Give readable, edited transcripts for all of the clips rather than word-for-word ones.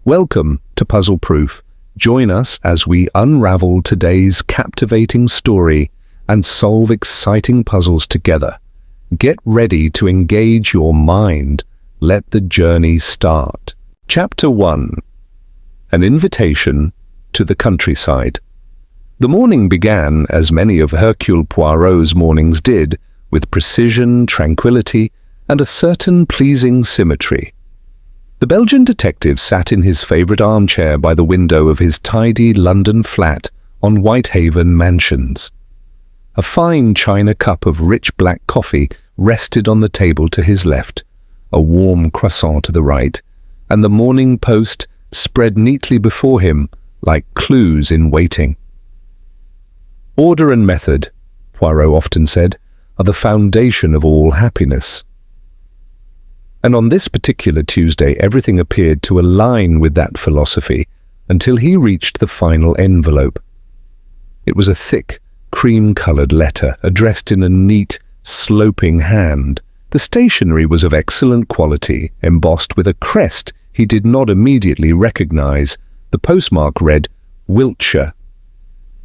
Welcome to Puzzle Proof. Join us as we unravel today's captivating story and solve exciting puzzles together. Get ready to engage your mind. Let the journey start. Chapter 1. An Invitation to the Countryside. The morning began, as many of Hercule Poirot's mornings did, with precision, tranquility, and a certain pleasing symmetry. The Belgian detective sat in his favourite armchair by the window of his tidy London flat on Whitehaven Mansions. A fine china cup of rich black coffee rested on the table to his left, a warm croissant to the right, and the Morning Post spread neatly before him like clues in waiting. Order and method, Poirot often said, are the foundation of all happiness. And on this particular Tuesday everything appeared to align with that philosophy until he reached the final envelope. It was a thick, cream-coloured letter addressed in a neat, sloping hand. The stationery was of excellent quality, embossed with a crest he did not immediately recognise. The postmark read, Wiltshire.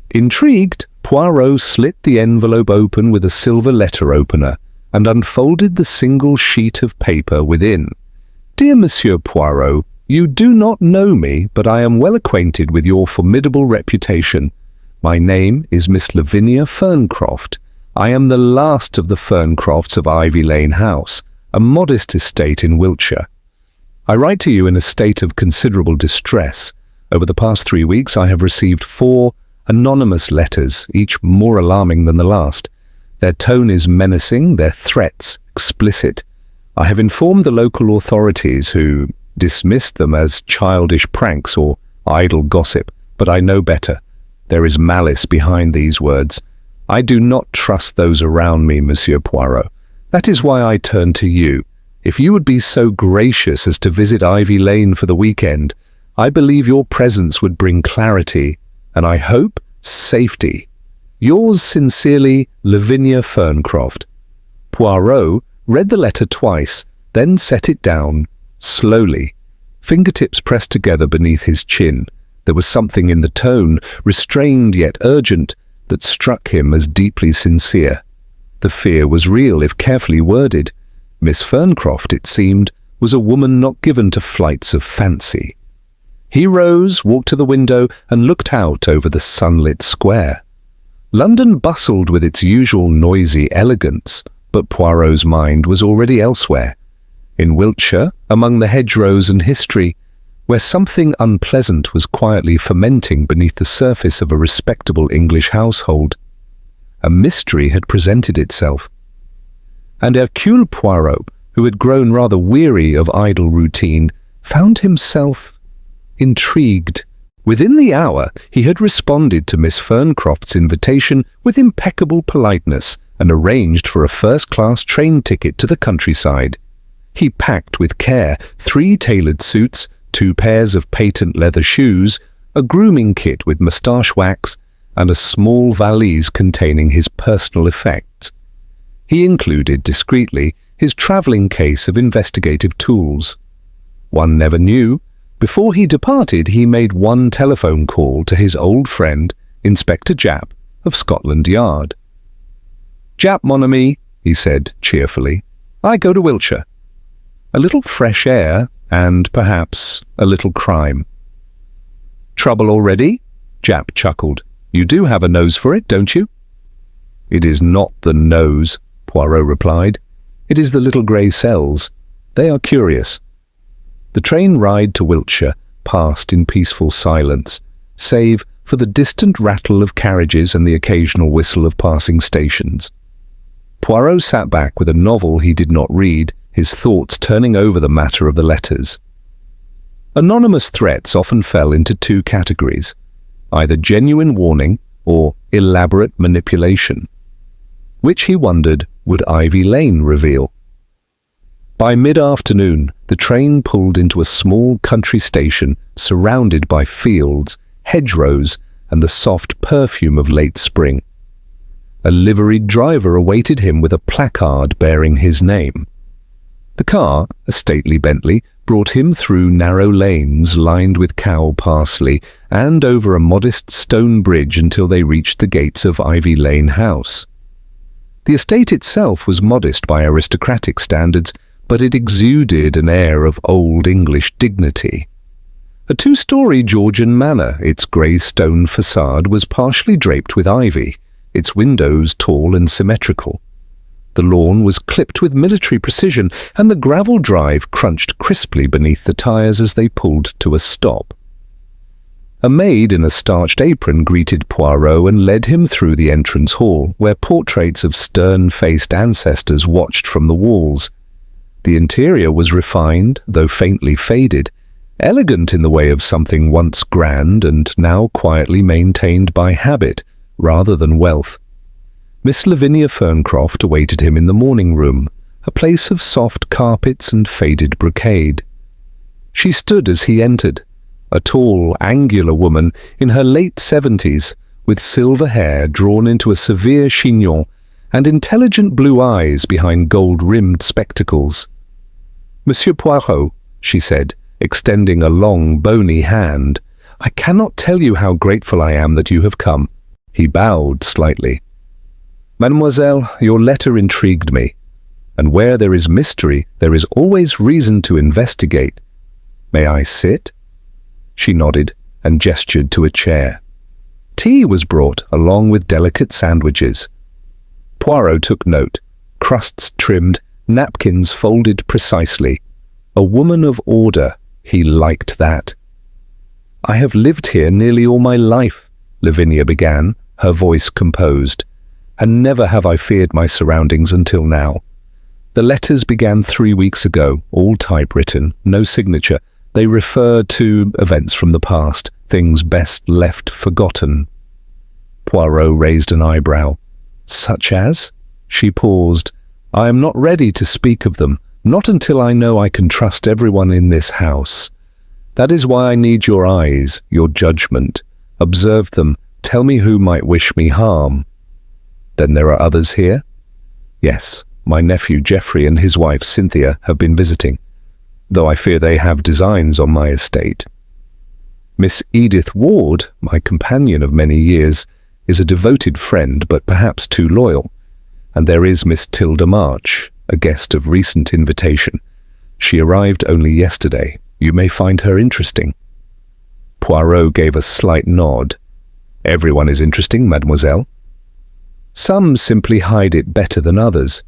Intrigued, Poirot slit the envelope open with a silver letter opener and unfolded the single sheet of paper within. Dear Monsieur Poirot, you do not know me, but I am well acquainted with your formidable reputation. My name is Miss Lavinia Ferncroft. I am the last of the Ferncrofts of Ivy Lane House, a modest estate in Wiltshire. I write to you in a state of considerable distress. Over the past 3 weeks I have received 4 anonymous letters, each more alarming than the last. Their tone is menacing, their threats explicit. I have informed the local authorities, who dismissed them as childish pranks or idle gossip, but I know better. There is malice behind these words. I do not trust those around me, Monsieur Poirot. That is why I turn to you. If you would be so gracious as to visit Ivy Lane for the weekend, I believe your presence would bring clarity, and I hope safety. Yours sincerely, Lavinia Ferncroft. Poirot read the letter twice, then set it down, slowly, fingertips pressed together beneath his chin. There was something in the tone, restrained yet urgent, that struck him as deeply sincere. The fear was real if carefully worded. Miss Ferncroft, it seemed, was a woman not given to flights of fancy. He rose, walked to the window, and looked out over the sunlit square. London bustled with its usual noisy elegance, but Poirot's mind was already elsewhere. In Wiltshire, among the hedgerows and history, where something unpleasant was quietly fermenting beneath the surface of a respectable English household. A mystery had presented itself. And Hercule Poirot, who had grown rather weary of idle routine, found himself intrigued. Within the hour, he had responded to Miss Ferncroft's invitation with impeccable politeness and arranged for a first-class train ticket to the countryside. He packed with care 3 tailored suits, 2 pairs of patent leather shoes, a grooming kit with moustache wax, and a small valise containing his personal effects. He included, discreetly, his travelling case of investigative tools. One never knew. Before he departed, he made one telephone call to his old friend, Inspector Japp of Scotland Yard. "Japp, mon ami," he said cheerfully, "I go to Wiltshire. A little fresh air and, perhaps, a little crime." "Trouble already?" Japp chuckled. "You do have a nose for it, don't you?" "It is not the nose," Poirot replied. "It is the little grey cells. They are curious." The train ride to Wiltshire passed in peaceful silence, save for the distant rattle of carriages and the occasional whistle of passing stations. Poirot sat back with a novel he did not read, his thoughts turning over the matter of the letters. Anonymous threats often fell into 2 categories, either genuine warning or elaborate manipulation. Which, he wondered, would Ivy Lane reveal? By mid-afternoon, the train pulled into a small country station surrounded by fields, hedgerows, and the soft perfume of late spring. A liveried driver awaited him with a placard bearing his name. The car, a stately Bentley, brought him through narrow lanes lined with cow parsley and over a modest stone bridge until they reached the gates of Ivy Lane House. The estate itself was modest by aristocratic standards, but it exuded an air of old English dignity. A two-story Georgian manor, its grey stone facade was partially draped with ivy, its windows tall and symmetrical. The lawn was clipped with military precision, and the gravel drive crunched crisply beneath the tyres as they pulled to a stop. A maid in a starched apron greeted Poirot and led him through the entrance hall, where portraits of stern-faced ancestors watched from the walls. The interior was refined, though faintly faded, elegant in the way of something once grand and now quietly maintained by habit rather than wealth. Miss Lavinia Ferncroft awaited him in the morning room, a place of soft carpets and faded brocade. She stood as he entered, a tall, angular woman in her late 70s, with silver hair drawn into a severe chignon and intelligent blue eyes behind gold-rimmed spectacles. "Monsieur Poirot," she said, extending a long, bony hand, "I cannot tell you how grateful I am that you have come." He bowed slightly. "Mademoiselle, your letter intrigued me, and where there is mystery, there is always reason to investigate. May I sit?" She nodded and gestured to a chair. Tea was brought, along with delicate sandwiches. Poirot took note, crusts trimmed, napkins folded precisely. A woman of order, he liked that. "I have lived here nearly all my life," Lavinia began, her voice composed, "and never have I feared my surroundings until now. The letters began 3 weeks ago, all typewritten, no signature. They refer to events from the past, things best left forgotten." Poirot raised an eyebrow. "Such as?" She paused. "I am not ready to speak of them, not until I know I can trust everyone in this house. That is why I need your eyes, your judgment. Observe them, tell me who might wish me harm." "Then there are others here?" "Yes, my nephew Geoffrey and his wife Cynthia have been visiting, though I fear they have designs on my estate. Miss Edith Ward, my companion of many years, is a devoted friend, but perhaps too loyal. And there is Miss Tilda March, a guest of recent invitation. She arrived only yesterday. You may find her interesting." Poirot gave a slight nod. "Everyone is interesting, mademoiselle." "Some simply hide it better than others."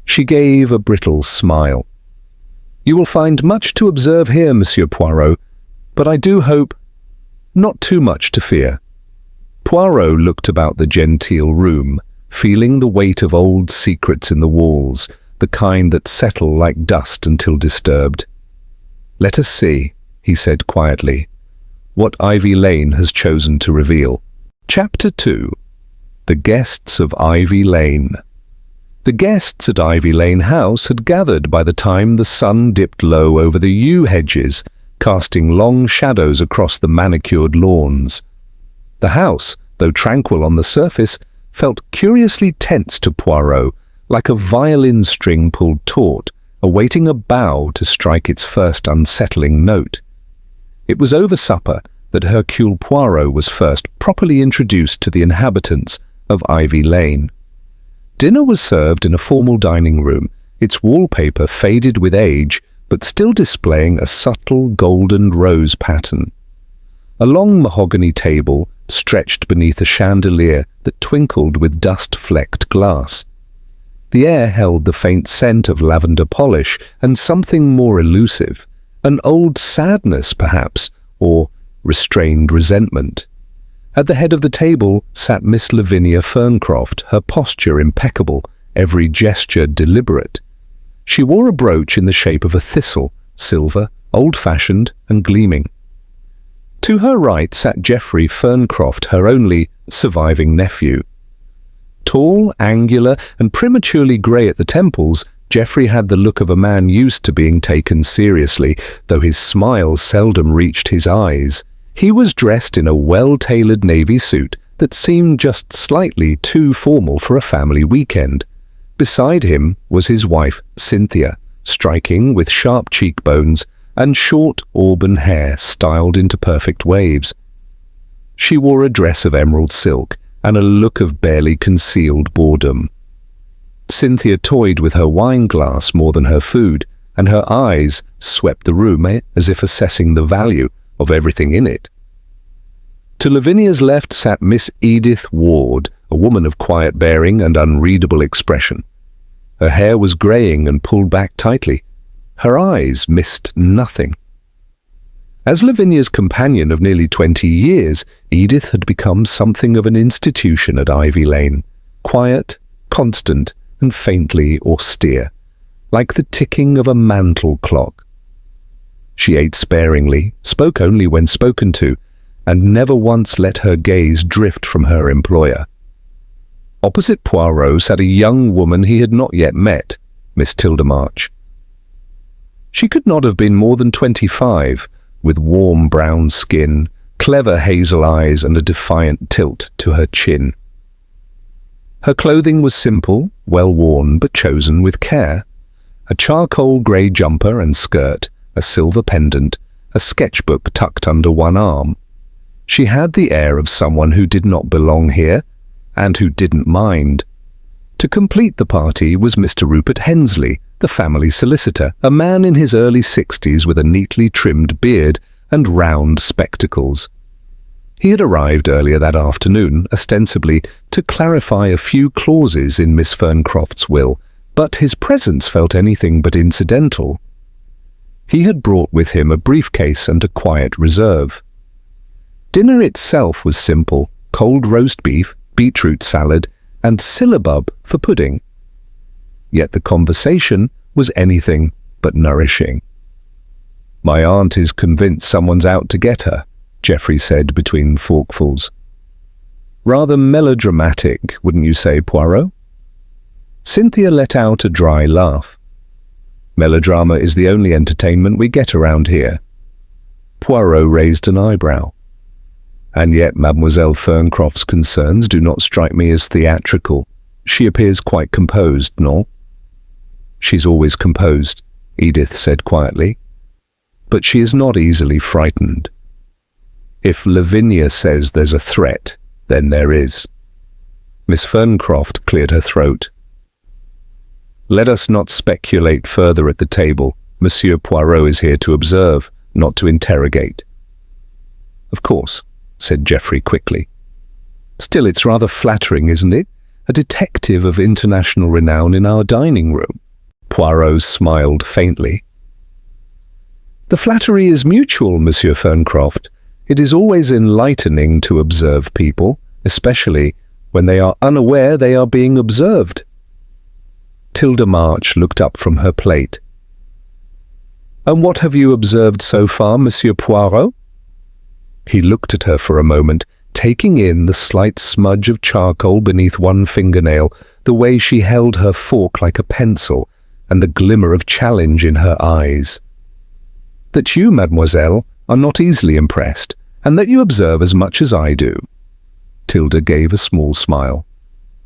She gave a brittle smile. "You will find much to observe here, Monsieur Poirot, but I do hope not too much to fear." Poirot looked about the genteel room, feeling the weight of old secrets in the walls, the kind that settle like dust until disturbed. "Let us see," he said quietly, "what Ivy Lane has chosen to reveal." Chapter 2. The Guests of Ivy Lane. The guests at Ivy Lane House had gathered by the time the sun dipped low over the yew hedges, casting long shadows across the manicured lawns. The house, though tranquil on the surface, felt curiously tense to Poirot, like a violin string pulled taut, awaiting a bow to strike its first unsettling note. It was over supper that Hercule Poirot was first properly introduced to the inhabitants of Ivy Lane. Dinner was served in a formal dining room, its wallpaper faded with age, but still displaying a subtle golden rose pattern. A long mahogany table stretched beneath a chandelier that twinkled with dust-flecked glass. The air held the faint scent of lavender polish and something more elusive, an old sadness perhaps, or restrained resentment. At the head of the table sat Miss Lavinia Ferncroft, her posture impeccable, every gesture deliberate. She wore a brooch in the shape of a thistle, silver, old-fashioned and gleaming. To her right sat Geoffrey Ferncroft, her only surviving nephew. Tall, angular, and prematurely grey at the temples, Geoffrey had the look of a man used to being taken seriously, though his smile seldom reached his eyes. He was dressed in a well-tailored navy suit that seemed just slightly too formal for a family weekend. Beside him was his wife, Cynthia, striking with sharp cheekbones, and short auburn hair styled into perfect waves. She wore a dress of emerald silk and a look of barely concealed boredom. Cynthia toyed with her wine glass more than her food, and her eyes swept the room as if assessing the value of everything in it. To Lavinia's left sat Miss Edith Ward, a woman of quiet bearing and unreadable expression. Her hair was greying and pulled back tightly. Her eyes missed nothing. As Lavinia's companion of nearly 20 years, Edith had become something of an institution at Ivy Lane, quiet, constant, and faintly austere, like the ticking of a mantel clock. She ate sparingly, spoke only when spoken to, and never once let her gaze drift from her employer. Opposite Poirot sat a young woman he had not yet met, Miss Tilda March. She could not have been more than 25, with warm brown skin, clever hazel eyes, and a defiant tilt to her chin. Her clothing was simple, well worn, but chosen with care. A charcoal grey jumper and skirt, a silver pendant, a sketchbook tucked under one arm. She had the air of someone who did not belong here, and who didn't mind. To complete the party was Mr. Rupert Hensley, the family solicitor, a man in his early 60s with a neatly trimmed beard and round spectacles. He had arrived earlier that afternoon, ostensibly to clarify a few clauses in Miss Ferncroft's will, but his presence felt anything but incidental. He had brought with him a briefcase and a quiet reserve. Dinner itself was simple: cold roast beef, beetroot salad, and syllabub for pudding. Yet the conversation was anything but nourishing. "My aunt is convinced someone's out to get her," Geoffrey said between forkfuls. "Rather melodramatic, wouldn't you say, Poirot?" Cynthia let out a dry laugh. "Melodrama is the only entertainment we get around here." Poirot raised an eyebrow. "And yet Mademoiselle Ferncroft's concerns do not strike me as theatrical. She appears quite composed, no?" "She's always composed," Edith said quietly. "But she is not easily frightened. If Lavinia says there's a threat, then there is." Miss Ferncroft cleared her throat. "Let us not speculate further at the table. Monsieur Poirot is here to observe, not to interrogate." "Of course," said Geoffrey quickly. "Still, it's rather flattering, isn't it? A detective of international renown in our dining room." Poirot smiled faintly. "The flattery is mutual, Monsieur Ferncroft. It is always enlightening to observe people, especially when they are unaware they are being observed." Tilda March looked up from her plate. "And what have you observed so far, Monsieur Poirot?" He looked at her for a moment, taking in the slight smudge of charcoal beneath one fingernail, the way she held her fork like a pencil, and the glimmer of challenge in her eyes. "That you, mademoiselle, are not easily impressed, and that you observe as much as I do." Tilda gave a small smile.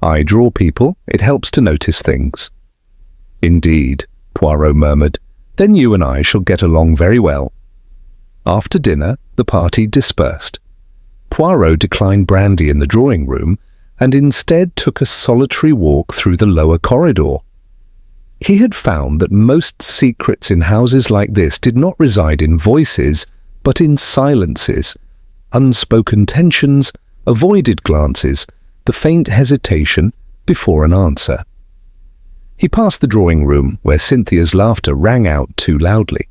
"I draw people. It helps to notice things." "Indeed," Poirot murmured. "Then you and I shall get along very well." After dinner, the party dispersed. Poirot declined brandy in the drawing room, and instead took a solitary walk through the lower corridor. He had found that most secrets in houses like this did not reside in voices, but in silences, unspoken tensions, avoided glances, the faint hesitation before an answer. He passed the drawing room, where Cynthia's laughter rang out too loudly.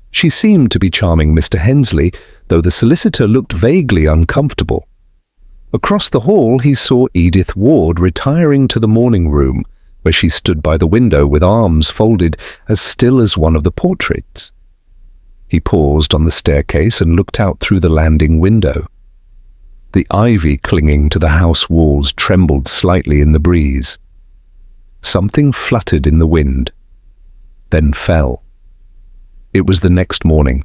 She seemed to be charming Mr. Hensley, though the solicitor looked vaguely uncomfortable. Across the hall he saw Edith Ward retiring to the morning room, where she stood by the window with arms folded, as still as one of the portraits. He paused on the staircase and looked out through the landing window. The ivy clinging to the house walls trembled slightly in the breeze. Something fluttered in the wind, then fell. It was the next morning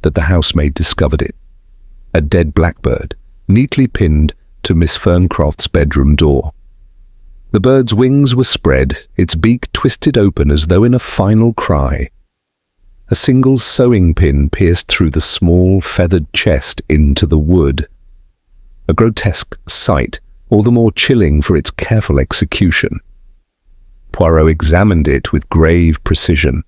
that the housemaid discovered it. A dead blackbird, neatly pinned to Miss Ferncroft's bedroom door. The bird's wings were spread, its beak twisted open as though in a final cry. A single sewing pin pierced through the small, feathered chest into the wood. A grotesque sight, all the more chilling for its careful execution. Poirot examined it with grave precision.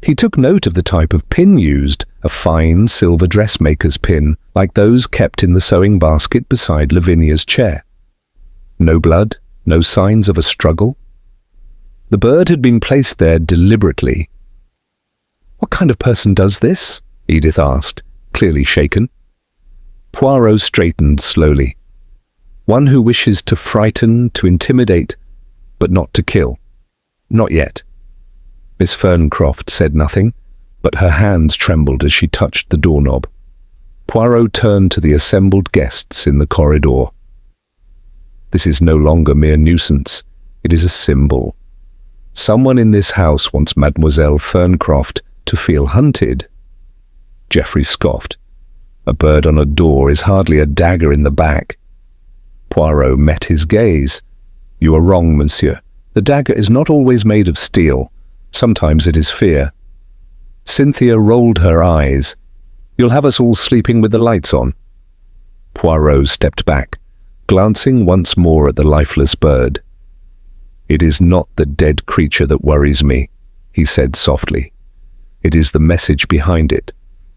He took note of the type of pin used, a fine silver dressmaker's pin, like those kept in the sewing basket beside Lavinia's chair. No blood, no signs of a struggle. The bird had been placed there deliberately. "What kind of person does this?" Edith asked, clearly shaken. Poirot straightened slowly. "One who wishes to frighten, to intimidate, but not to kill. Not yet." Miss Ferncroft said nothing, but her hands trembled as she touched the doorknob. Poirot turned to the assembled guests in the corridor. "This is no longer mere nuisance. It is a symbol. Someone in this house wants Mademoiselle Ferncroft to feel hunted." Geoffrey scoffed. "A bird on a door is hardly a dagger in the back." Poirot met his gaze. "You are wrong, monsieur. The dagger is not always made of steel. Sometimes it is fear." Cynthia rolled her eyes. "You'll have us all sleeping with the lights on." Poirot stepped back, glancing once more at the lifeless bird. "It is not the dead creature that worries me," he said softly. "It is the message behind it,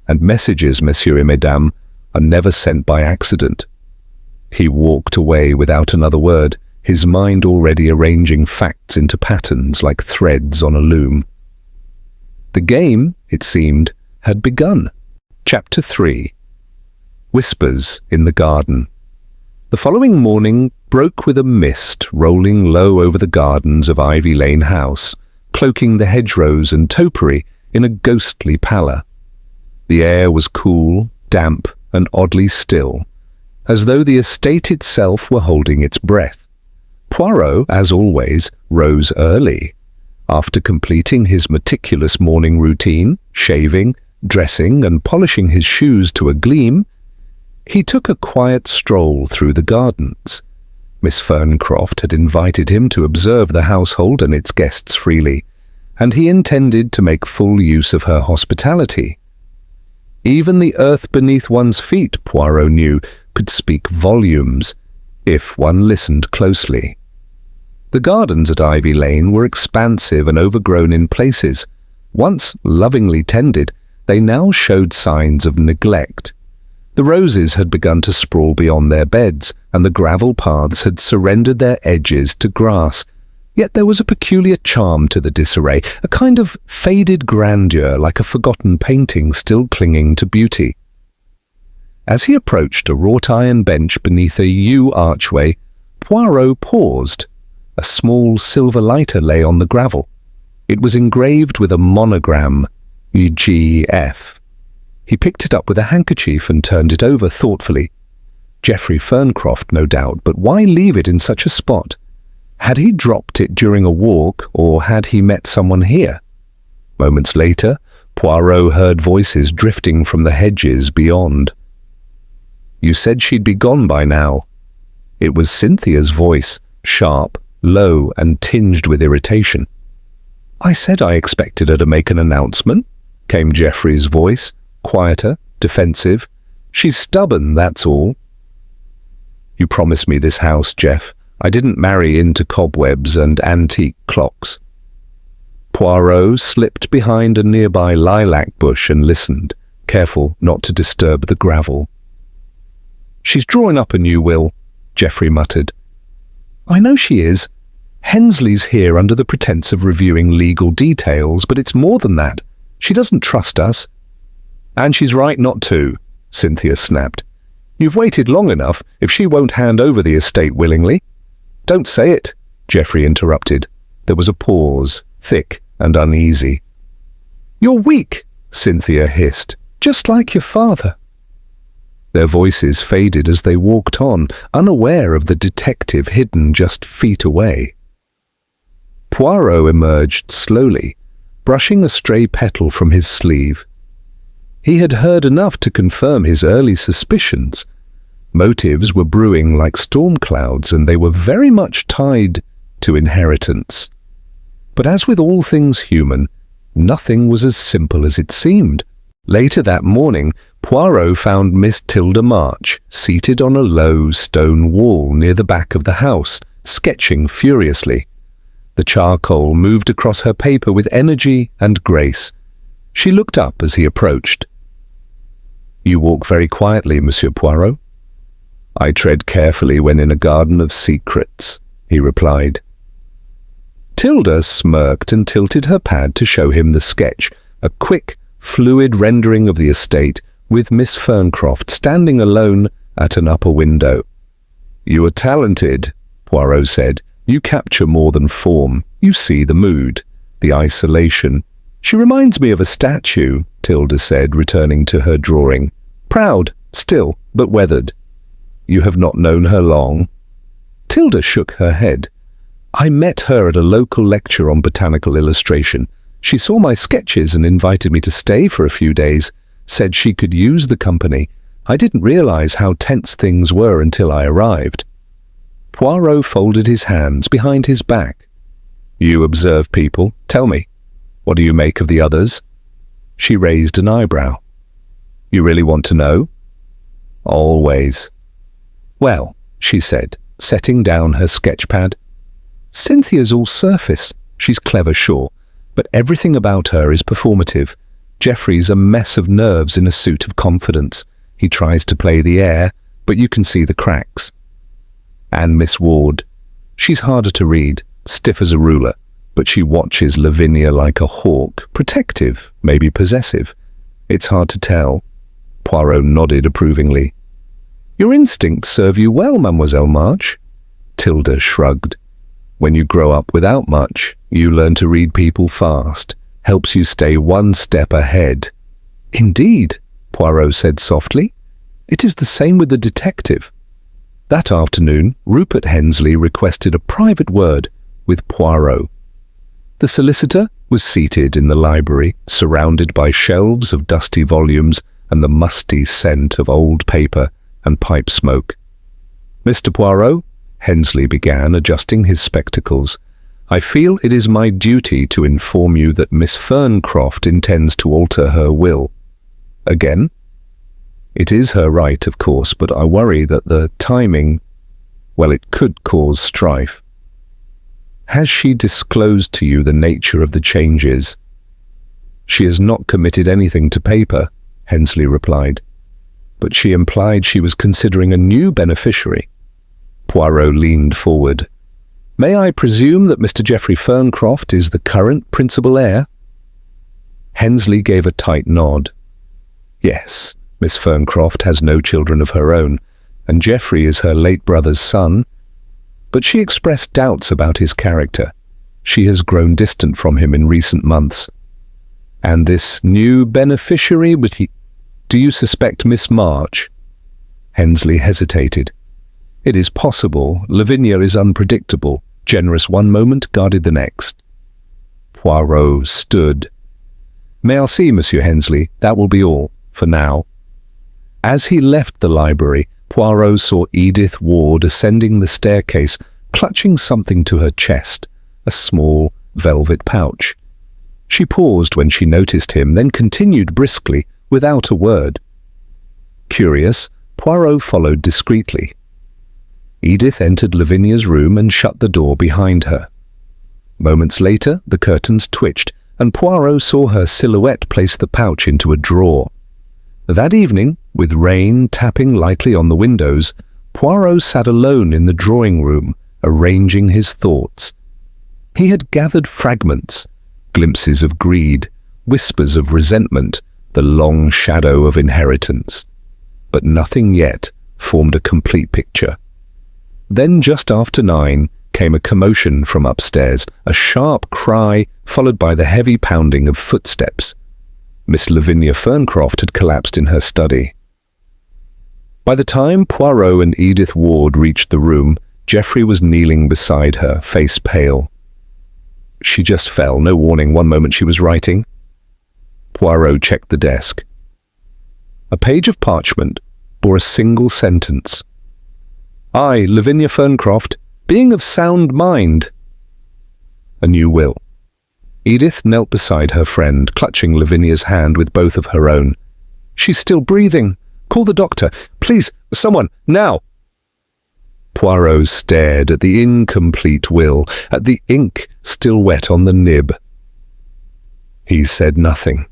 and messages, messieurs et mesdames, are never sent by accident." He walked away without another word, his mind already arranging facts into patterns like threads on a loom. The game, it seemed, had begun. Chapter 3. Whispers in the Garden. The following morning broke with a mist rolling low over the gardens of Ivy Lane House, cloaking the hedgerows and topiary in a ghostly pallor. The air was cool, damp, and oddly still, as though the estate itself were holding its breath. Poirot, as always, rose early. After completing his meticulous morning routine, shaving, dressing, and polishing his shoes to a gleam, he took a quiet stroll through the gardens. Miss Ferncroft had invited him to observe the household and its guests freely, and he intended to make full use of her hospitality. Even the earth beneath one's feet, Poirot knew, could speak volumes, if one listened closely. The gardens at Ivy Lane were expansive and overgrown in places. Once lovingly tended, they now showed signs of neglect. The roses had begun to sprawl beyond their beds, and the gravel paths had surrendered their edges to grass. Yet there was a peculiar charm to the disarray, a kind of faded grandeur like a forgotten painting still clinging to beauty. As he approached a wrought-iron bench beneath a yew archway, Poirot paused. A small silver lighter lay on the gravel. It was engraved with a monogram, G.F. He picked it up with a handkerchief and turned it over thoughtfully. Geoffrey Ferncroft, no doubt, but why leave it in such a spot? Had he dropped it during a walk, or had he met someone here? Moments later, Poirot heard voices drifting from the hedges beyond. "You said she'd be gone by now." It was Cynthia's voice, sharp, low, and tinged with irritation. "I said I expected her to make an announcement," came Geoffrey's voice, quieter, defensive. "She's stubborn, that's all." "You promised me this house, Jeff. I didn't marry into cobwebs and antique clocks." Poirot slipped behind a nearby lilac bush and listened, careful not to disturb the gravel. "She's drawing up a new will," Geoffrey muttered. "I know she is. Hensley's here under the pretense of reviewing legal details, but it's more than that. She doesn't trust us." "And she's right not to," Cynthia snapped. "You've waited long enough if she won't hand over the estate willingly." "Don't say it," Geoffrey interrupted. There was a pause, thick and uneasy. "You're weak," Cynthia hissed, "just like your father." Their voices faded as they walked on, unaware of the detective hidden just feet away. Poirot emerged slowly, brushing a stray petal from his sleeve. He had heard enough to confirm his early suspicions. Motives were brewing like storm clouds, and they were very much tied to inheritance. But as with all things human, Nothing was as simple as it seemed. Later that morning, Poirot found Miss Tilda March seated on a low stone wall near the back of the house, sketching furiously. The charcoal moved across her paper with energy and grace. She looked up as he approached. "You walk very quietly, Monsieur Poirot." "I tread carefully when in a garden of secrets," he replied. Tilda smirked and tilted her pad to show him the sketch, a quick, fluid rendering of the estate with Miss Ferncroft standing alone at an upper window. "You are talented," Poirot said. "You capture more than form. You see the mood, the isolation." "She reminds me of a statue," Tilda said, returning to her drawing. "Proud, still, but weathered." "You have not known her long?" Tilda shook her head. "I met her at a local lecture on botanical illustration. She saw my sketches and invited me to stay for a few days, said she could use the company. I didn't realize how tense things were until I arrived." Poirot folded his hands behind his back. "You observe people. Tell me, what do you make of the others?" She raised an eyebrow. "You really want to know?" "Always." "Well," she said, setting down her sketchpad. "Cynthia's all surface. She's clever, sure, but everything about her is performative. Geoffrey's a mess of nerves in a suit of confidence. He tries to play the air, but you can see the cracks. And Miss Ward. She's harder to read, stiff as a ruler, but she watches Lavinia like a hawk, protective, maybe possessive. It's hard to tell." Poirot nodded approvingly. "Your instincts serve you well, Mademoiselle March." Tilda shrugged. "When you grow up without much, you learn to read people fast. Helps you stay one step ahead." "Indeed," Poirot said softly. "It is the same with the detective." That afternoon, Rupert Hensley requested a private word with Poirot. The solicitor was seated in the library, surrounded by shelves of dusty volumes and the musty scent of old paper and pipe smoke. "Mr. Poirot," Hensley began, adjusting his spectacles, "I feel it is my duty to inform you that Miss Ferncroft intends to alter her will." "Again?" "It is her right, of course, but I worry that the timing, well, it could cause strife." "Has she disclosed to you the nature of the changes?" "She has not committed anything to paper," Hensley replied. "But she implied she was considering a new beneficiary." Poirot leaned forward. "May I presume that Mr. Geoffrey Ferncroft is the current principal heir?" Hensley gave a tight nod. "Yes, Miss Ferncroft has no children of her own, and Geoffrey is her late brother's son. But she expressed doubts about his character. She has grown distant from him in recent months." "And this new beneficiary, do you suspect Miss March?" Hensley hesitated. "It is possible. Lavinia is unpredictable, generous one moment, guarded the next." Poirot stood. "May I see, Monsieur Hensley? That will be all, for now." As he left the library, Poirot saw Edith Ward ascending the staircase, clutching something to her chest, a small velvet pouch. She paused when she noticed him, then continued briskly, without a word. Curious, Poirot followed discreetly. Edith entered Lavinia's room and shut the door behind her. Moments later, the curtains twitched, and Poirot saw her silhouette place the pouch into a drawer. That evening, with rain tapping lightly on the windows, Poirot sat alone in the drawing room, arranging his thoughts. He had gathered fragments, glimpses of greed, whispers of resentment, the long shadow of inheritance. But nothing yet formed a complete picture. Then, just after 9, came a commotion from upstairs, a sharp cry followed by the heavy pounding of footsteps. Miss Lavinia Ferncroft had collapsed in her study. By the time Poirot and Edith Ward reached the room, Geoffrey was kneeling beside her, face pale. She just fell, no warning. One moment she was writing. Poirot checked the desk. A page of parchment bore a single sentence. "I, Lavinia Ferncroft, being of sound mind." A new will. Edith knelt beside her friend, clutching Lavinia's hand with both of her own. "She's still breathing. Call the doctor. Please, someone, now!" Poirot stared at the incomplete will, at the ink still wet on the nib. He said nothing,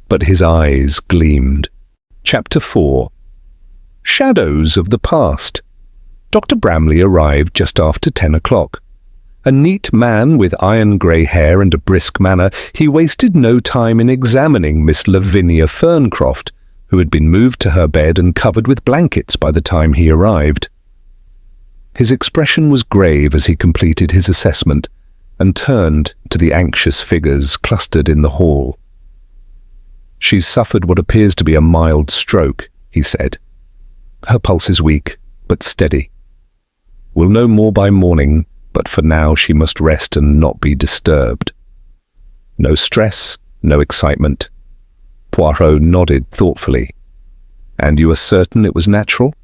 but his eyes gleamed. Chapter 4. Shadows of the Past. Dr. Bramley arrived just after 10 o'clock. A neat man with iron-grey hair and a brisk manner, he wasted no time in examining Miss Lavinia Ferncroft, who had been moved to her bed and covered with blankets by the time he arrived. His expression was grave as he completed his assessment and turned to the anxious figures clustered in the hall. "She's suffered what appears to be a mild stroke," he said. "Her pulse is weak, but steady. We'll know more by morning, but for now she must rest and not be disturbed. No stress, no excitement." Poirot nodded thoughtfully. "And you are certain it was natural?"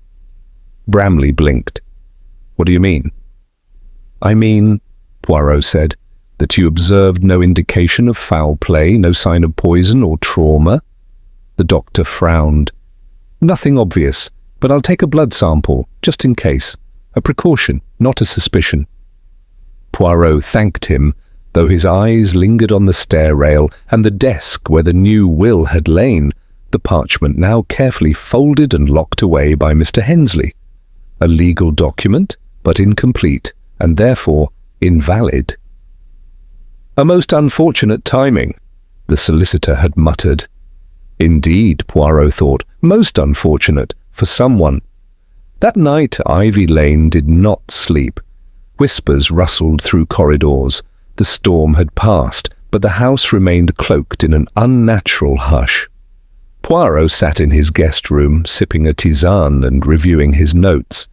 Bramley blinked. "What do you mean?" "I mean," Poirot said, "that you observed no indication of foul play, no sign of poison or trauma." The doctor frowned. "Nothing obvious, but I'll take a blood sample, just in case. A precaution, not a suspicion." Poirot thanked him, though his eyes lingered on the stair rail and the desk where the new will had lain, the parchment now carefully folded and locked away by Mr. Hensley. A legal document, but incomplete, and therefore invalid. "A most unfortunate timing," the solicitor had muttered. Indeed, Poirot thought, most unfortunate for someone. That night Ivy Lane did not sleep. Whispers rustled through corridors. The storm had passed, but the house remained cloaked in an unnatural hush. Poirot sat in his guest room, sipping a tisane and reviewing his notes.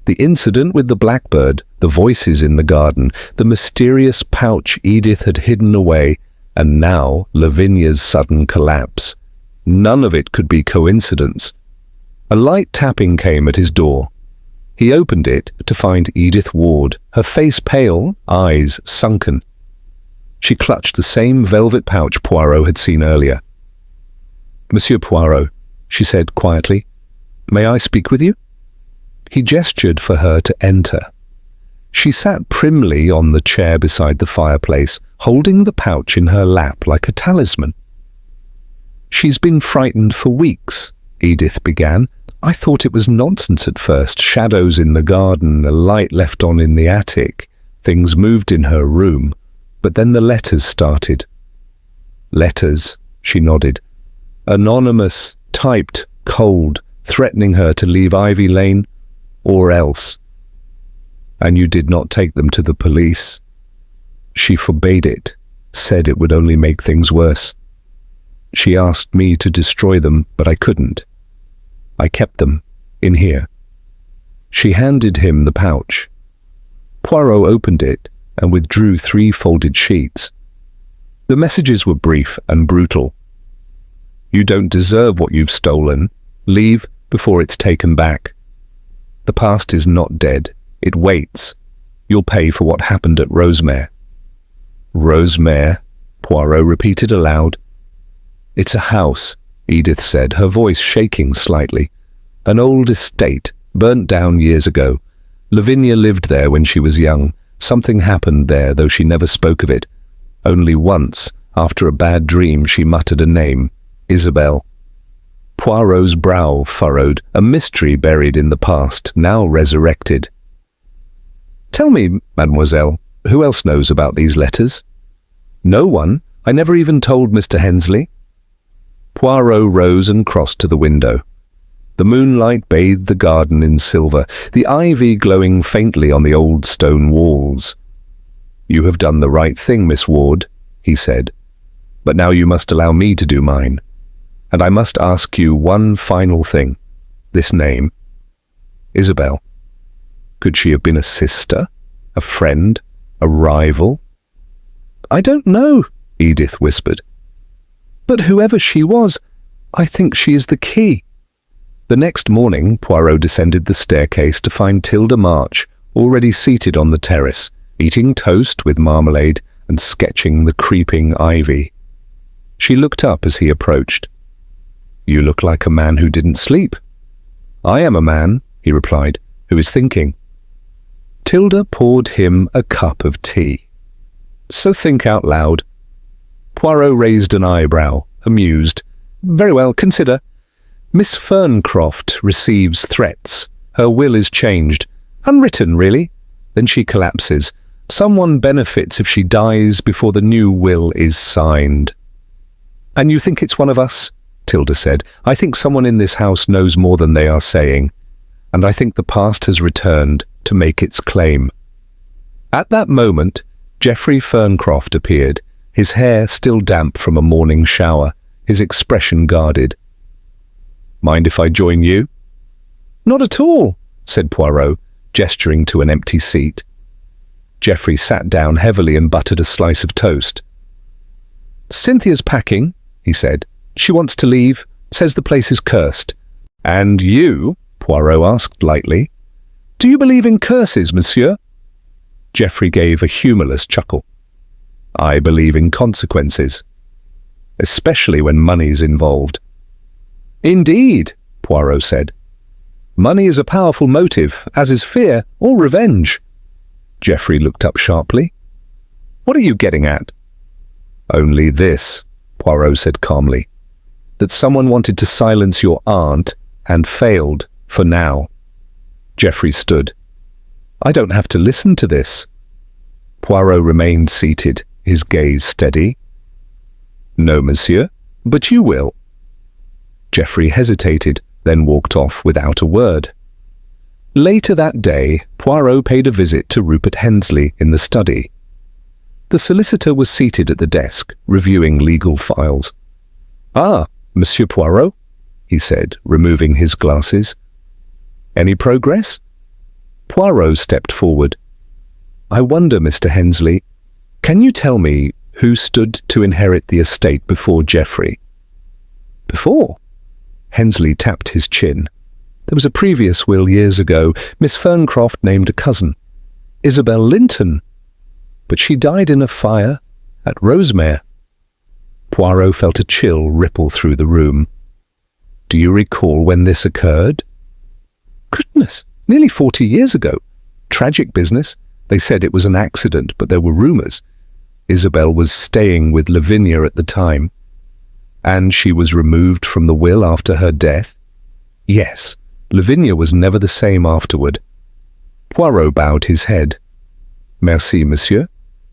The incident with the blackbird, the voices in the garden, the mysterious pouch Edith had hidden away, and now Lavinia's sudden collapse. None of it could be coincidence. A light tapping came at his door. He opened it to find Edith Ward, her face pale, eyes sunken. She clutched the same velvet pouch Poirot had seen earlier. "Monsieur Poirot," she said quietly, "may I speak with you?" He gestured for her to enter. She sat primly on the chair beside the fireplace, holding the pouch in her lap like a talisman. "She's been frightened for weeks," Edith began. "I thought it was nonsense at first. Shadows in the garden, a light left on in the attic. Things moved in her room. But then the letters started." "Letters," she nodded. "Anonymous, typed, cold, threatening her to leave Ivy Lane, or else. And you did not take them to the police." "She forbade it, said it would only make things worse. She asked me to destroy them, but I couldn't. I kept them, in here." She handed him the pouch. Poirot opened it and withdrew 3 folded sheets. The messages were brief and brutal. "You don't deserve what you've stolen. Leave before it's taken back. The past is not dead. It waits. You'll pay for what happened at Rosemere." "Rosemere?" Poirot repeated aloud. "It's a house," Edith said, her voice shaking slightly. "An old estate, burnt down years ago. Lavinia lived there when she was young. Something happened there, though she never spoke of it. Only once, after a bad dream, she muttered a name, Isabel." Poirot's brow furrowed, a mystery buried in the past, now resurrected. "Tell me, mademoiselle, who else knows about these letters?" "No one. I never even told Mr. Hensley." Poirot rose and crossed to the window. The moonlight bathed the garden in silver, the ivy glowing faintly on the old stone walls. "You have done the right thing, Miss Ward," he said. "But now you must allow me to do mine. And I must ask you one final thing. This name, Isabel. Could she have been a sister, a friend, a rival?" "I don't know," Edith whispered. "But whoever she was, I think she is the key." The next morning, Poirot descended the staircase to find Tilda March already seated on the terrace, eating toast with marmalade and sketching the creeping ivy. She looked up as he approached. "You look like a man who didn't sleep." "I am a man," he replied, "who is thinking." Tilda poured him a cup of tea. "So think out loud." Poirot raised an eyebrow, amused. "Very well, consider. Miss Ferncroft receives threats. Her will is changed. Unwritten, really. Then she collapses. Someone benefits if she dies before the new will is signed." "And you think it's one of us?" Tilda said. "I think someone in this house knows more than they are saying, and I think the past has returned to make its claim." At that moment, Geoffrey Ferncroft appeared, his hair still damp from a morning shower, his expression guarded. "Mind if I join you?" "Not at all," said Poirot, gesturing to an empty seat. Geoffrey sat down heavily and buttered a slice of toast. "Cynthia's packing," he said. "She wants to leave, says the place is cursed." "And you?" Poirot asked lightly. "Do you believe in curses, monsieur?" Geoffrey gave a humorless chuckle. "I believe in consequences, especially when money's involved." "Indeed," Poirot said. "Money is a powerful motive, as is fear or revenge." Geoffrey looked up sharply. "What are you getting at?" "Only this," Poirot said calmly, "that someone wanted to silence your aunt and failed for now." Geoffrey stood. "I don't have to listen to this." Poirot remained seated, his gaze steady. "No, monsieur, but you will." Geoffrey hesitated, then walked off without a word. Later that day, Poirot paid a visit to Rupert Hensley in the study. The solicitor was seated at the desk, reviewing legal files. "Ah, Monsieur Poirot," he said, removing his glasses. "Any progress?" Poirot stepped forward. "I wonder, Mr. Hensley, can you tell me who stood to inherit the estate before Geoffrey?" "Before?" Hensley tapped his chin. "There was a previous will years ago. Miss Ferncroft named a cousin, Isabel Linton, but she died in a fire at Rosemere." Poirot felt a chill ripple through the room. "Do you recall when this occurred?" "Goodness, nearly 40 years ago. Tragic business. They said it was an accident, but there were rumours. Isabel was staying with Lavinia at the time." "And she was removed from the will after her death?" "Yes. Lavinia was never the same afterward." Poirot bowed his head. "Merci, monsieur.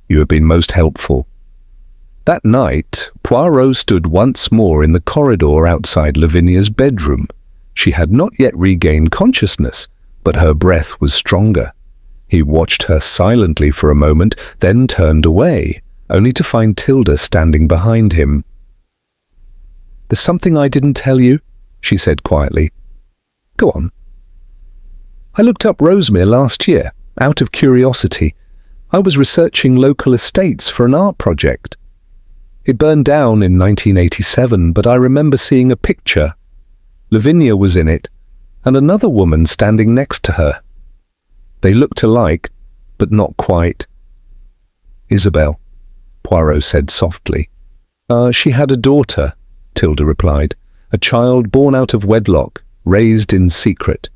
You have been most helpful." That night, Poirot stood once more in the corridor outside Lavinia's bedroom. She had not yet regained consciousness, but her breath was stronger. He watched her silently for a moment, then turned away, only to find Tilda standing behind him. "There's something I didn't tell you," she said quietly. "Go on." "I looked up Rosemere last year, out of curiosity. I was researching local estates for an art project. It burned down in 1987, but I remember seeing a picture. Lavinia was in it, and another woman standing next to her. They looked alike, but not quite." "Isabel," Poirot said softly. She had a daughter," Tilda replied. "A child born out of wedlock, raised in secret.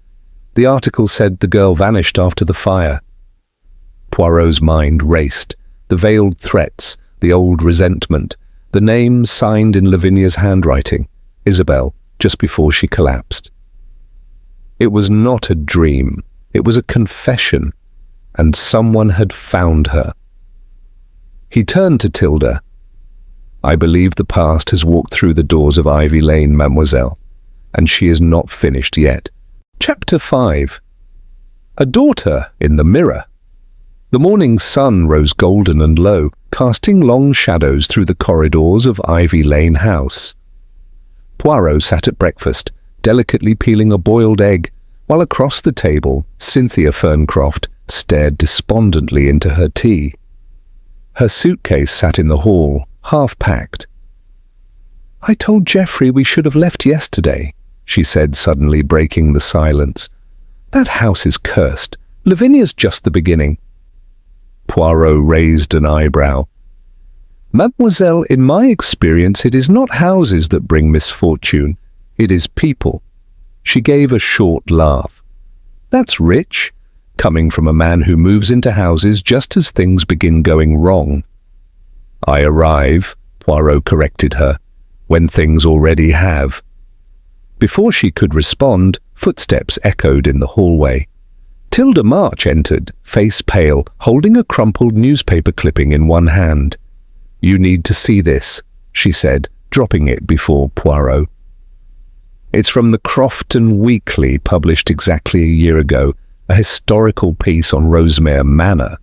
The article said the girl vanished after the fire." Poirot's mind raced. The veiled threats, the old resentment, the name signed in Lavinia's handwriting, Isabel, just before she collapsed. It was not a dream. It was a confession, and someone had found her. He turned to Tilda. "I believe the past has walked through the doors of Ivy Lane, mademoiselle, and she is not finished yet." Chapter 5. A daughter in the mirror. The morning sun rose golden and low, casting long shadows through the corridors of Ivy Lane House. Poirot sat at breakfast, delicately peeling a boiled egg, while across the table, Cynthia Ferncroft stared despondently into her tea. Her suitcase sat in the hall, half-packed. "I told Geoffrey we should have left yesterday," she said, suddenly breaking the silence. "That house is cursed. Lavinia's just the beginning." Poirot raised an eyebrow. Mademoiselle, in my experience, it is not houses that bring misfortune. It is people. She gave a short laugh. That's rich, coming from a man who moves into houses just as things begin going wrong. I arrive, Poirot corrected her, when things already have. Before she could respond, footsteps echoed in the hallway. Tilda March entered, face pale, holding a crumpled newspaper clipping in one hand. You need to see this, she said, dropping it before Poirot. It's from the Crofton Weekly, published exactly a year ago, a historical piece on Rosemere Manor.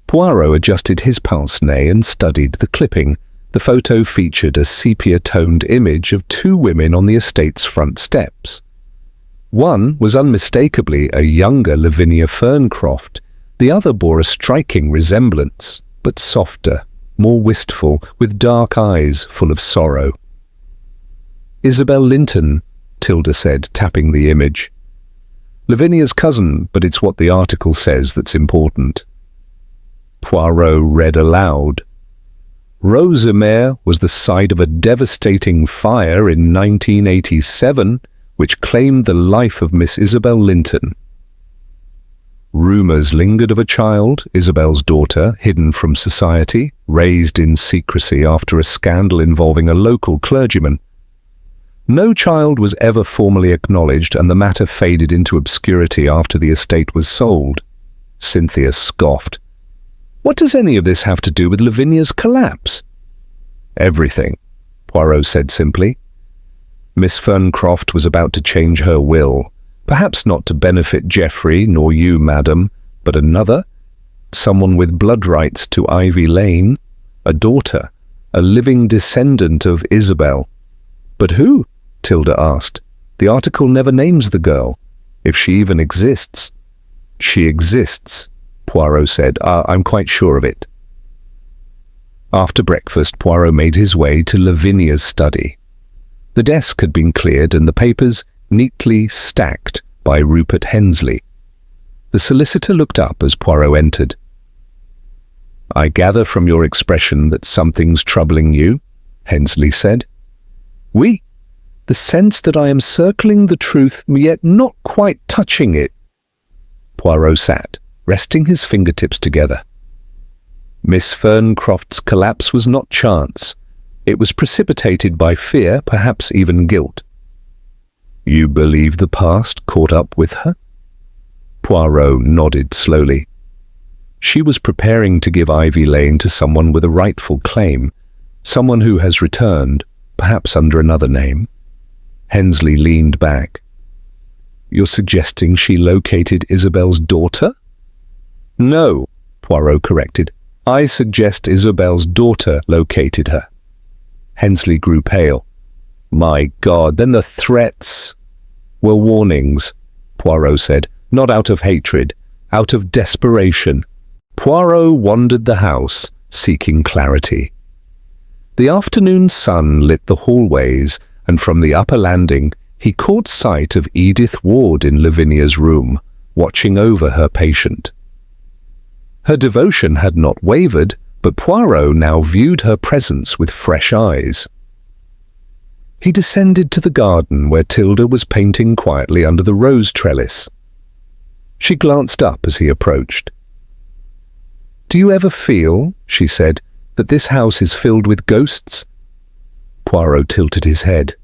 Poirot adjusted his pince-nez and studied the clipping. The photo featured a sepia-toned image of two women on the estate's front steps. One was unmistakably a younger Lavinia Ferncroft. The other bore a striking resemblance, but softer, more wistful, with dark eyes full of sorrow. Isabel Linton, Tilda said, tapping the image. Lavinia's cousin, but it's what the article says that's important. Poirot read aloud. Rosemere was the site of a devastating fire in 1987, which claimed the life of Miss Isabel Linton. Rumours lingered of a child, Isabel's daughter, hidden from society, raised in secrecy after a scandal involving a local clergyman. No child was ever formally acknowledged, and the matter faded into obscurity after the estate was sold. Cynthia scoffed. What does any of this have to do with Lavinia's collapse? Everything, Poirot said simply. Miss Ferncroft was about to change her will, perhaps not to benefit Geoffrey nor you, madam, but another, someone with blood rights to Ivy Lane, a daughter, a living descendant of Isabel. But who? Tilda asked. The article never names the girl, if she even exists. She exists, Poirot said. I'm quite sure of it. After breakfast, Poirot made his way to Lavinia's study. The desk had been cleared and the papers neatly stacked by Rupert Hensley. The solicitor looked up as Poirot entered. I gather from your expression that something's troubling you, Hensley said. Oui, the sense that I am circling the truth, yet not quite touching it. Poirot sat, resting his fingertips together. Miss Ferncroft's collapse was not chance. It was precipitated by fear, perhaps even guilt. You believe the past caught up with her? Poirot nodded slowly. She was preparing to give Ivy Lane to someone with a rightful claim, someone who has returned, perhaps under another name. Hensley leaned back. You're suggesting she located Isabel's daughter? No, Poirot corrected. I suggest Isabel's daughter located her. Hensley grew pale. My God, then the threats were warnings, Poirot said, not out of hatred, out of desperation. Poirot wandered the house, seeking clarity. The afternoon sun lit the hallways, and from the upper landing he caught sight of Edith Ward in Lavinia's room, watching over her patient. Her devotion had not wavered, but Poirot now viewed her presence with fresh eyes. He descended to the garden where Tilda was painting quietly under the rose trellis. She glanced up as he approached. Do you ever feel, she said, that this house is filled with ghosts? Poirot tilted his head.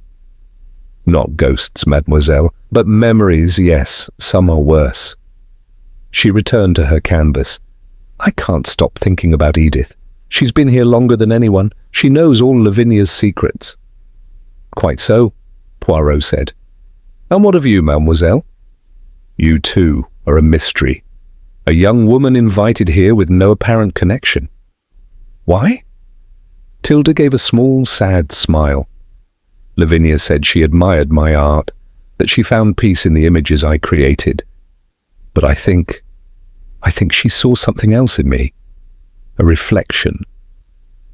Not ghosts, mademoiselle, but memories, yes, some are worse. She returned to her canvas. I can't stop thinking about Edith. She's been here longer than anyone. She knows all Lavinia's secrets. Quite so, Poirot said. And what of you, mademoiselle? You too are a mystery. A young woman invited here with no apparent connection. Why? Tilda gave a small, sad smile. Lavinia said she admired my art, that she found peace in the images I created. But I think she saw something else in me. A reflection.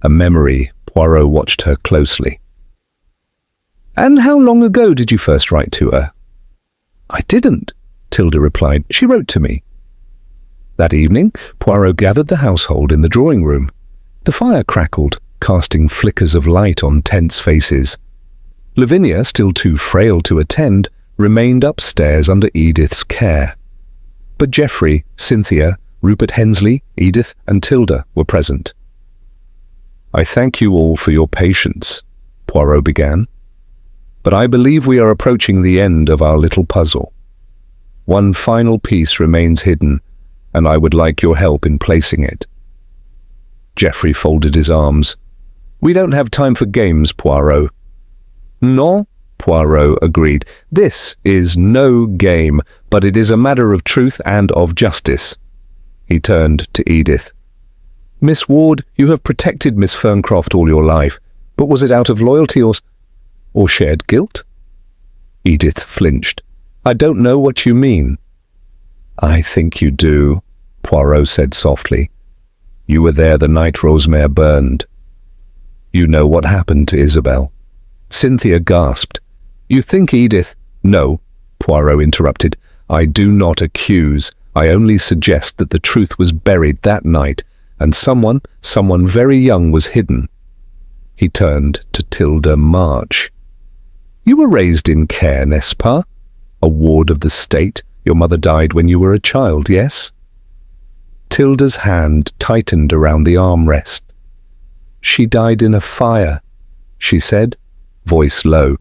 A memory. Poirot watched her closely. And how long ago did you first write to her? I didn't, Tilda replied. She wrote to me. That evening, Poirot gathered the household in the drawing room. The fire crackled, casting flickers of light on tense faces. Lavinia, still too frail to attend, remained upstairs under Edith's care. But Geoffrey, Cynthia, Rupert Hensley, Edith, and Tilda were present. "I thank you all for your patience," Poirot began. "But I believe we are approaching the end of our little puzzle. One final piece remains hidden, and I would like your help in placing it." Geoffrey folded his arms. "We don't have time for games, Poirot." "No," Poirot agreed. "This is no game, but it is a matter of truth and of justice." He turned to Edith. "Miss Ward, you have protected Miss Ferncroft all your life, but was it out of loyalty or shared guilt?" Edith flinched. "I don't know what you mean." "I think you do," Poirot said softly. "You were there the night Rosemère burned. You know what happened to Isabel." Cynthia gasped. "You think Edith—" "No," Poirot interrupted. "I do not accuse. I only suggest that the truth was buried that night, and someone very young was hidden." He turned to Tilda March. "You were raised in care, n'est-ce pas? A ward of the state. Your mother died when you were a child, yes?" Tilda's hand tightened around the armrest. "She died in a fire," she said, voice low.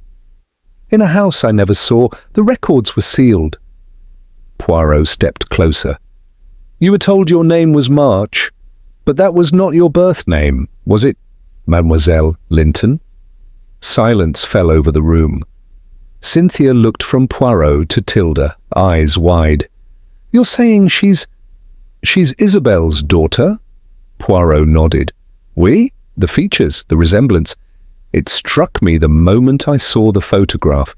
"In a house I never saw. The records were sealed." Poirot stepped closer. "You were told your name was March, but that was not your birth name, was it, Mademoiselle Linton?" Silence fell over the room. Cynthia looked from Poirot to Tilda, eyes wide. "You're saying she's Isabel's daughter?" Poirot nodded. "Oui, the features, the resemblance. It struck me the moment I saw the photograph,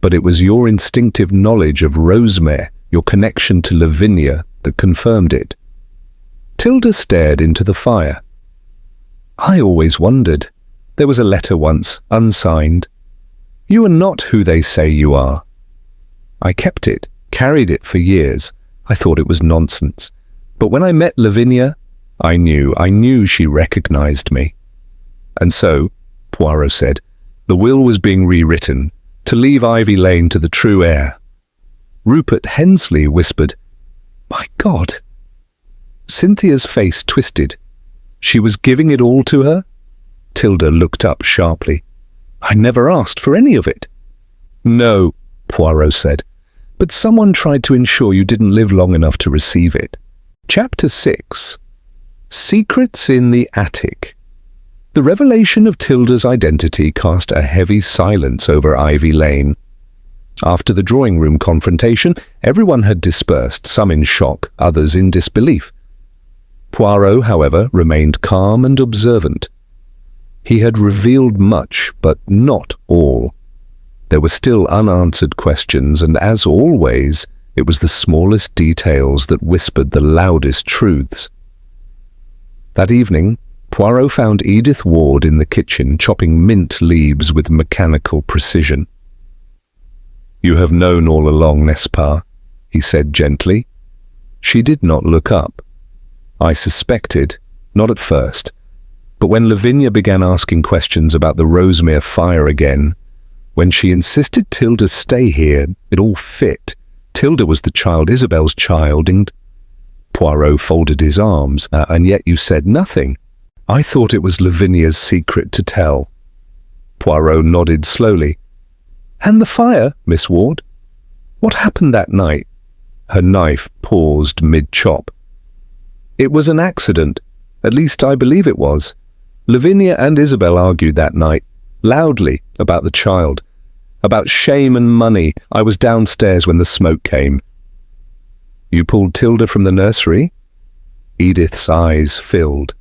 but it was your instinctive knowledge of Rosemère, your connection to Lavinia, that confirmed it." Tilda stared into the fire. "I always wondered. There was a letter once, unsigned. You are not who they say you are. I kept it, carried it for years. I thought it was nonsense. But when I met Lavinia, I knew she recognized me." "And so," Poirot said, "the will was being rewritten, to leave Ivy Lane to the true heir." Rupert Hensley whispered, "My God!" Cynthia's face twisted. She was giving it all to her? Tilda looked up sharply. "I never asked for any of it." "No," Poirot said, "but someone tried to ensure you didn't live long enough to receive it." Chapter 6. Secrets in the Attic. The revelation of Tilda's identity cast a heavy silence over Ivy Lane. After the drawing room confrontation, everyone had dispersed, some in shock, others in disbelief. Poirot, however, remained calm and observant. He had revealed much, but not all. There were still unanswered questions, and as always, it was the smallest details that whispered the loudest truths. That evening, Poirot found Edith Ward in the kitchen chopping mint leaves with mechanical precision. "You have known all along, n'est-ce pas?" he said gently. She did not look up. "I suspected, not at first, but when Lavinia began asking questions about the Rosemère fire again, when she insisted Tilda stay here, it all fit. Tilda was the child, Isabel's child, and—" Poirot folded his arms. And yet you said nothing." "I thought it was Lavinia's secret to tell." Poirot nodded slowly. "And the fire, Miss Ward? What happened that night?" Her knife paused mid-chop. "It was an accident. At least I believe it was. Lavinia and Isabel argued that night, loudly, about the child. About shame and money. I was downstairs when the smoke came." "You pulled Tilda from the nursery?" Edith's eyes filled.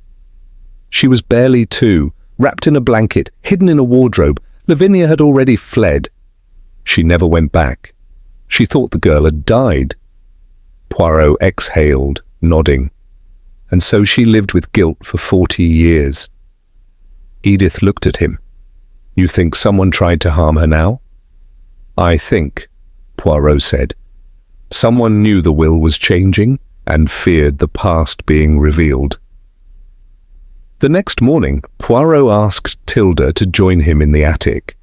"She was barely 2, wrapped in a blanket, hidden in a wardrobe. Lavinia had already fled. She never went back. She thought the girl had died." Poirot exhaled, nodding. "And so she lived with guilt for 40 years. Edith looked at him. "You think someone tried to harm her now?" "I think," Poirot said, "someone knew the will was changing and feared the past being revealed." The next morning, Poirot asked Tilda to join him in the attic.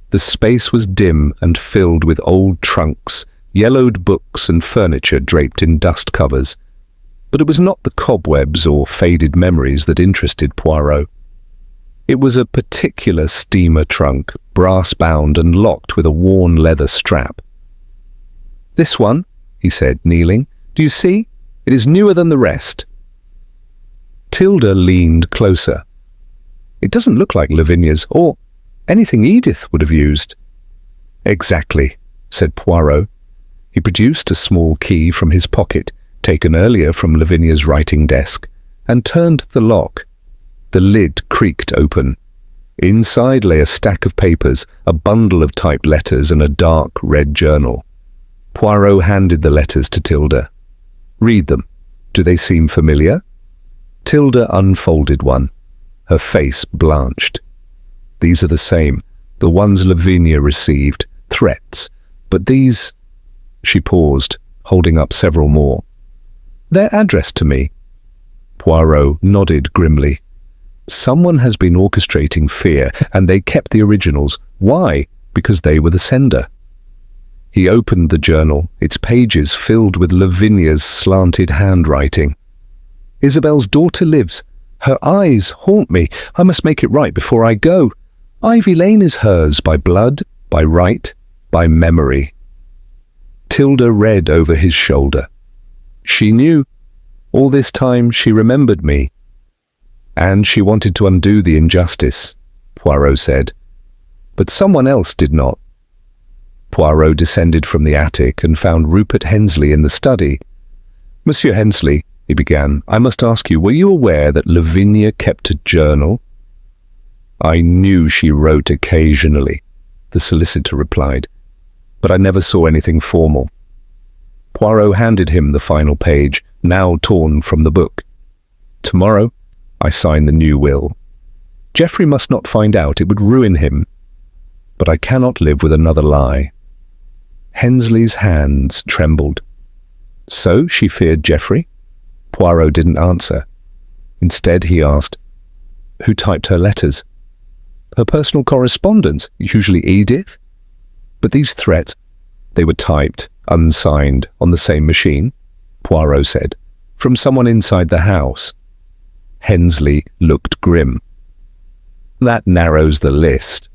The space was dim and filled with old trunks, yellowed books and furniture draped in dust covers. But it was not the cobwebs or faded memories that interested Poirot. It was a particular steamer trunk, brass-bound and locked with a worn leather strap. "This one," he said, kneeling. "Do you see? It is newer than the rest." Tilda leaned closer. "It doesn't look like Lavinia's, or anything Edith would have used." "Exactly," said Poirot. He produced a small key from his pocket, taken earlier from Lavinia's writing desk, and turned the lock. The lid creaked open. Inside lay a stack of papers, a bundle of typed letters, and a dark red journal. Poirot handed the letters to Tilda. "Read them. Do they seem familiar?" Tilda unfolded one. Her face blanched. "These are the same, the ones Lavinia received, threats. But these—" She paused, holding up several more. "They're addressed to me." Poirot nodded grimly. "Someone has been orchestrating fear, and they kept the originals. Why? Because they were the sender." He opened the journal, its pages filled with Lavinia's slanted handwriting. "Isabel's daughter lives. Her eyes haunt me. I must make it right before I go. Ivy Lane is hers by blood, by right, by memory." Tilda read over his shoulder. "She knew. All this time she remembered me. And she wanted to undo the injustice," Poirot said. "But someone else did not." Poirot descended from the attic and found Rupert Hensley in the study. "Monsieur Hensley," he began, "I must ask you, were you aware that Lavinia kept a journal?" "I knew she wrote occasionally," the solicitor replied, "but I never saw anything formal." Poirot handed him the final page, now torn from the book. "Tomorrow, I sign the new will. Geoffrey must not find out, it would ruin him. But I cannot live with another lie." Hensley's hands trembled. "So she feared Geoffrey?" Poirot didn't answer. Instead he asked, "Who typed her letters?" "Her personal correspondence, usually Edith." "But these threats—" "They were typed, unsigned, on the same machine," Poirot said, "from someone inside the house." Hensley looked grim. "That narrows the list."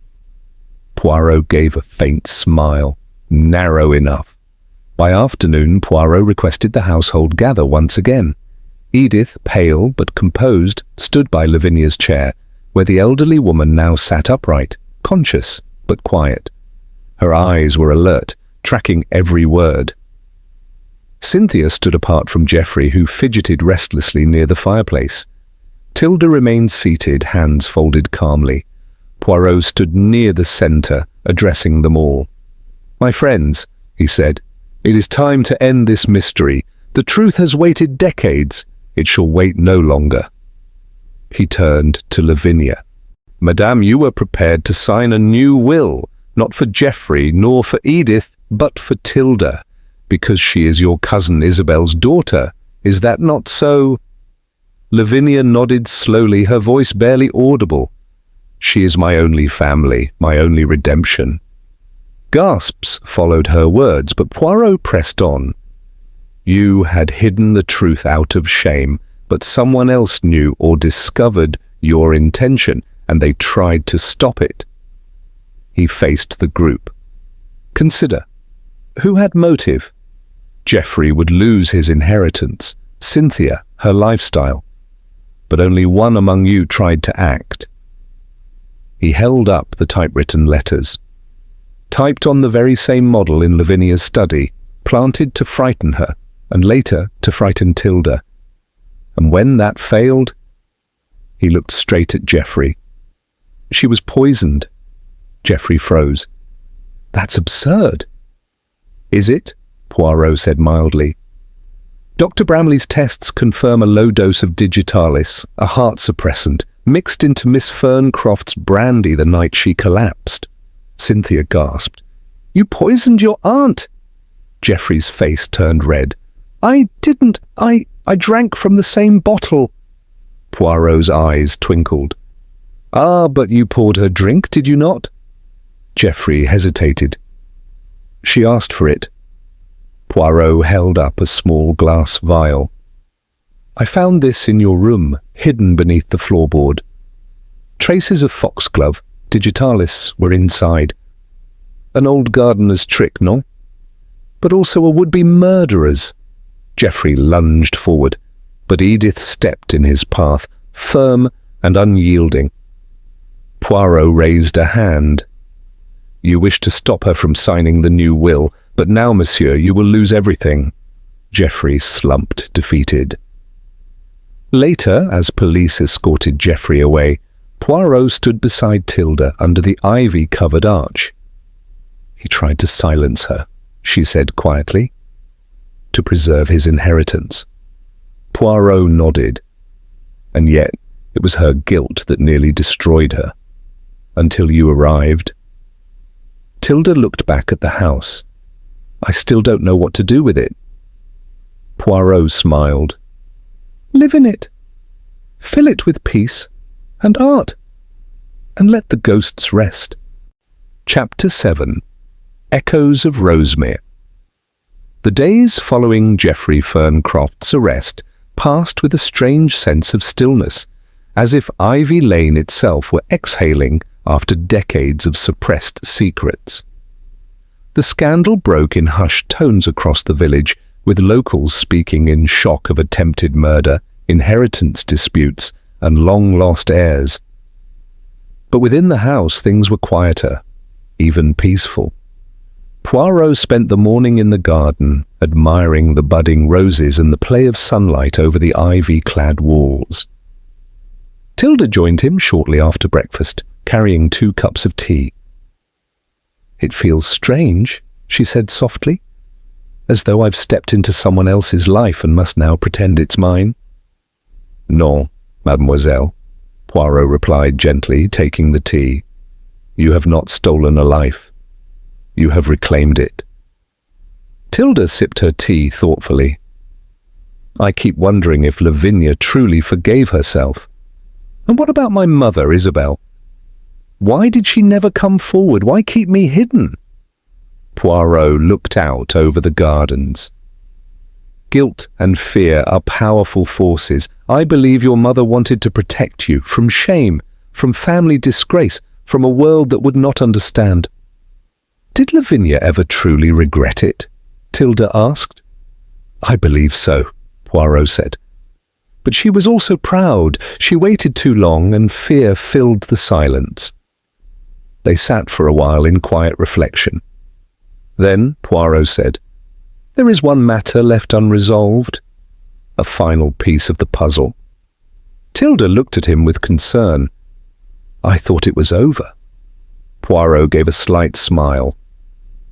Poirot gave a faint smile. Narrow enough. By afternoon, Poirot requested the household gather once again. Edith, pale but composed, stood by Lavinia's chair, where the elderly woman now sat upright, conscious but quiet. Her eyes were alert, tracking every word. Cynthia stood apart from Geoffrey, who fidgeted restlessly near the fireplace. Tilda remained seated, hands folded calmly. Poirot stood near the centre, addressing them all. "My friends," he said, "it is time to end this mystery. The truth has waited decades. It shall wait no longer." He turned to Lavinia. "Madame, you were prepared to sign a new will, not for Geoffrey nor for Edith, but for Tilda, because she is your cousin Isabel's daughter. Is that not so?" Lavinia nodded slowly, her voice barely audible. "She is my only family, my only redemption." Gasps followed her words, but Poirot pressed on. "You had hidden the truth out of shame, but someone else knew or discovered your intention, and they tried to stop it." He faced the group. "Consider, who had motive? Geoffrey would lose his inheritance, Cynthia, her lifestyle. But only one among you tried to act." He held up the typewritten letters. Typed on the very same model in Lavinia's study, planted to frighten her, and later to frighten Tilda. And when that failed, he looked straight at Geoffrey. "She was poisoned." Geoffrey froze. "That's absurd." "Is it?" Poirot said mildly. "Dr. Bramley's tests confirm a low dose of digitalis, a heart suppressant, mixed into Miss Ferncroft's brandy the night she collapsed." Cynthia gasped. "You poisoned your aunt!" Geoffrey's face turned red. I didn't. I drank from the same bottle." Poirot's eyes twinkled. "Ah, but you poured her drink, did you not?" Geoffrey hesitated. "She asked for it." Poirot held up a small glass vial. "I found this in your room, hidden beneath the floorboard. Traces of foxglove, digitalis, were inside. An old gardener's trick, no? But also a would-be murderer's." Geoffrey lunged forward, but Edith stepped in his path, firm and unyielding. Poirot raised a hand. "You wish to stop her from signing the new will, but now, monsieur, you will lose everything." Geoffrey slumped, defeated. Later, as police escorted Geoffrey away, Poirot stood beside Tilda under the ivy-covered arch. "He tried to silence her," she said quietly, "to preserve his inheritance." Poirot nodded. "And yet it was her guilt that nearly destroyed her. Until you arrived." Tilda looked back at the house. "I still don't know what to do with it." Poirot smiled. "Live in it. Fill it with peace and art, and let the ghosts rest." Chapter 7. Echoes of Rosemere. The days following Geoffrey Ferncroft's arrest passed with a strange sense of stillness, as if Ivy Lane itself were exhaling after decades of suppressed secrets. The scandal broke in hushed tones across the village, with locals speaking in shock of attempted murder, inheritance disputes, and long-lost heirs. But within the house things were quieter, even peaceful. Poirot spent the morning in the garden, admiring the budding roses and the play of sunlight over the ivy-clad walls. Tilda joined him shortly after breakfast, carrying 2 cups of tea. "It feels strange," she said softly, "as though I've stepped into someone else's life and must now pretend it's mine." "Non, mademoiselle," Poirot replied gently, taking the tea. "You have not stolen a life. You have reclaimed it." Tilda sipped her tea thoughtfully. "I keep wondering if Lavinia truly forgave herself. And what about my mother, Isabel? Why did she never come forward? Why keep me hidden?" Poirot looked out over the gardens. "Guilt and fear are powerful forces. I believe your mother wanted to protect you from shame, from family disgrace, from a world that would not understand." "Did Lavinia ever truly regret it?" Tilda asked. "I believe so," Poirot said. "But she was also proud. She waited too long, and fear filled the silence." They sat for a while in quiet reflection. Then Poirot said, "There is one matter left unresolved, a final piece of the puzzle." Tilda looked at him with concern. "I thought it was over." Poirot gave a slight smile.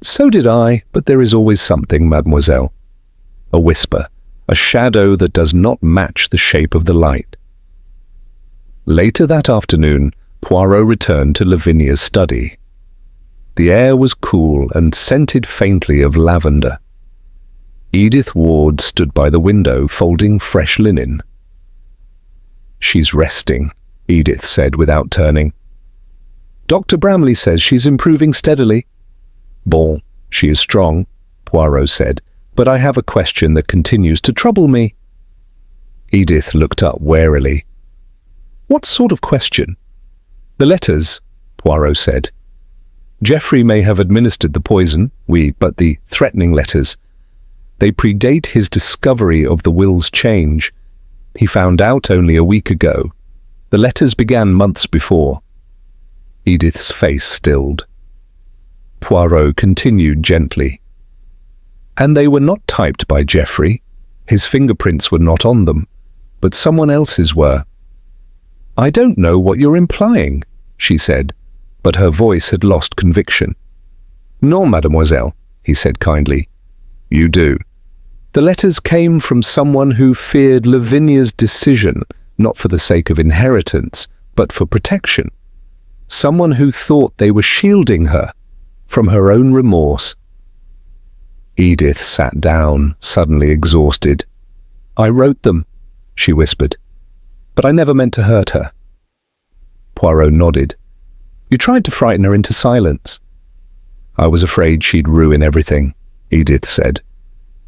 "So did I, but there is always something, mademoiselle. A whisper, a shadow that does not match the shape of the light." Later that afternoon, Poirot returned to Lavinia's study. The air was cool and scented faintly of lavender. Edith Ward stood by the window, folding fresh linen. "She's resting," Edith said without turning. "Dr. Bramley says she's improving steadily." "Bon, she is strong," Poirot said, "but I have a question that continues to trouble me." Edith looked up warily. "What sort of question?" "The letters," Poirot said. "Geoffrey may have administered the poison, but the threatening letters. They predate his discovery of the will's change. He found out only a week ago. The letters began months before." Edith's face stilled. Poirot continued gently. "And they were not typed by Geoffrey. His fingerprints were not on them, but someone else's were." "I don't know what you're implying," she said, but her voice had lost conviction. "Non, mademoiselle," he said kindly. "You do. The letters came from someone who feared Lavinia's decision, not for the sake of inheritance, but for protection. Someone who thought they were shielding her from her own remorse." Edith sat down, suddenly exhausted. "I wrote them," she whispered. but I never meant to hurt her." Poirot nodded. "You tried to frighten her into silence." "I was afraid she'd ruin everything," Edith said.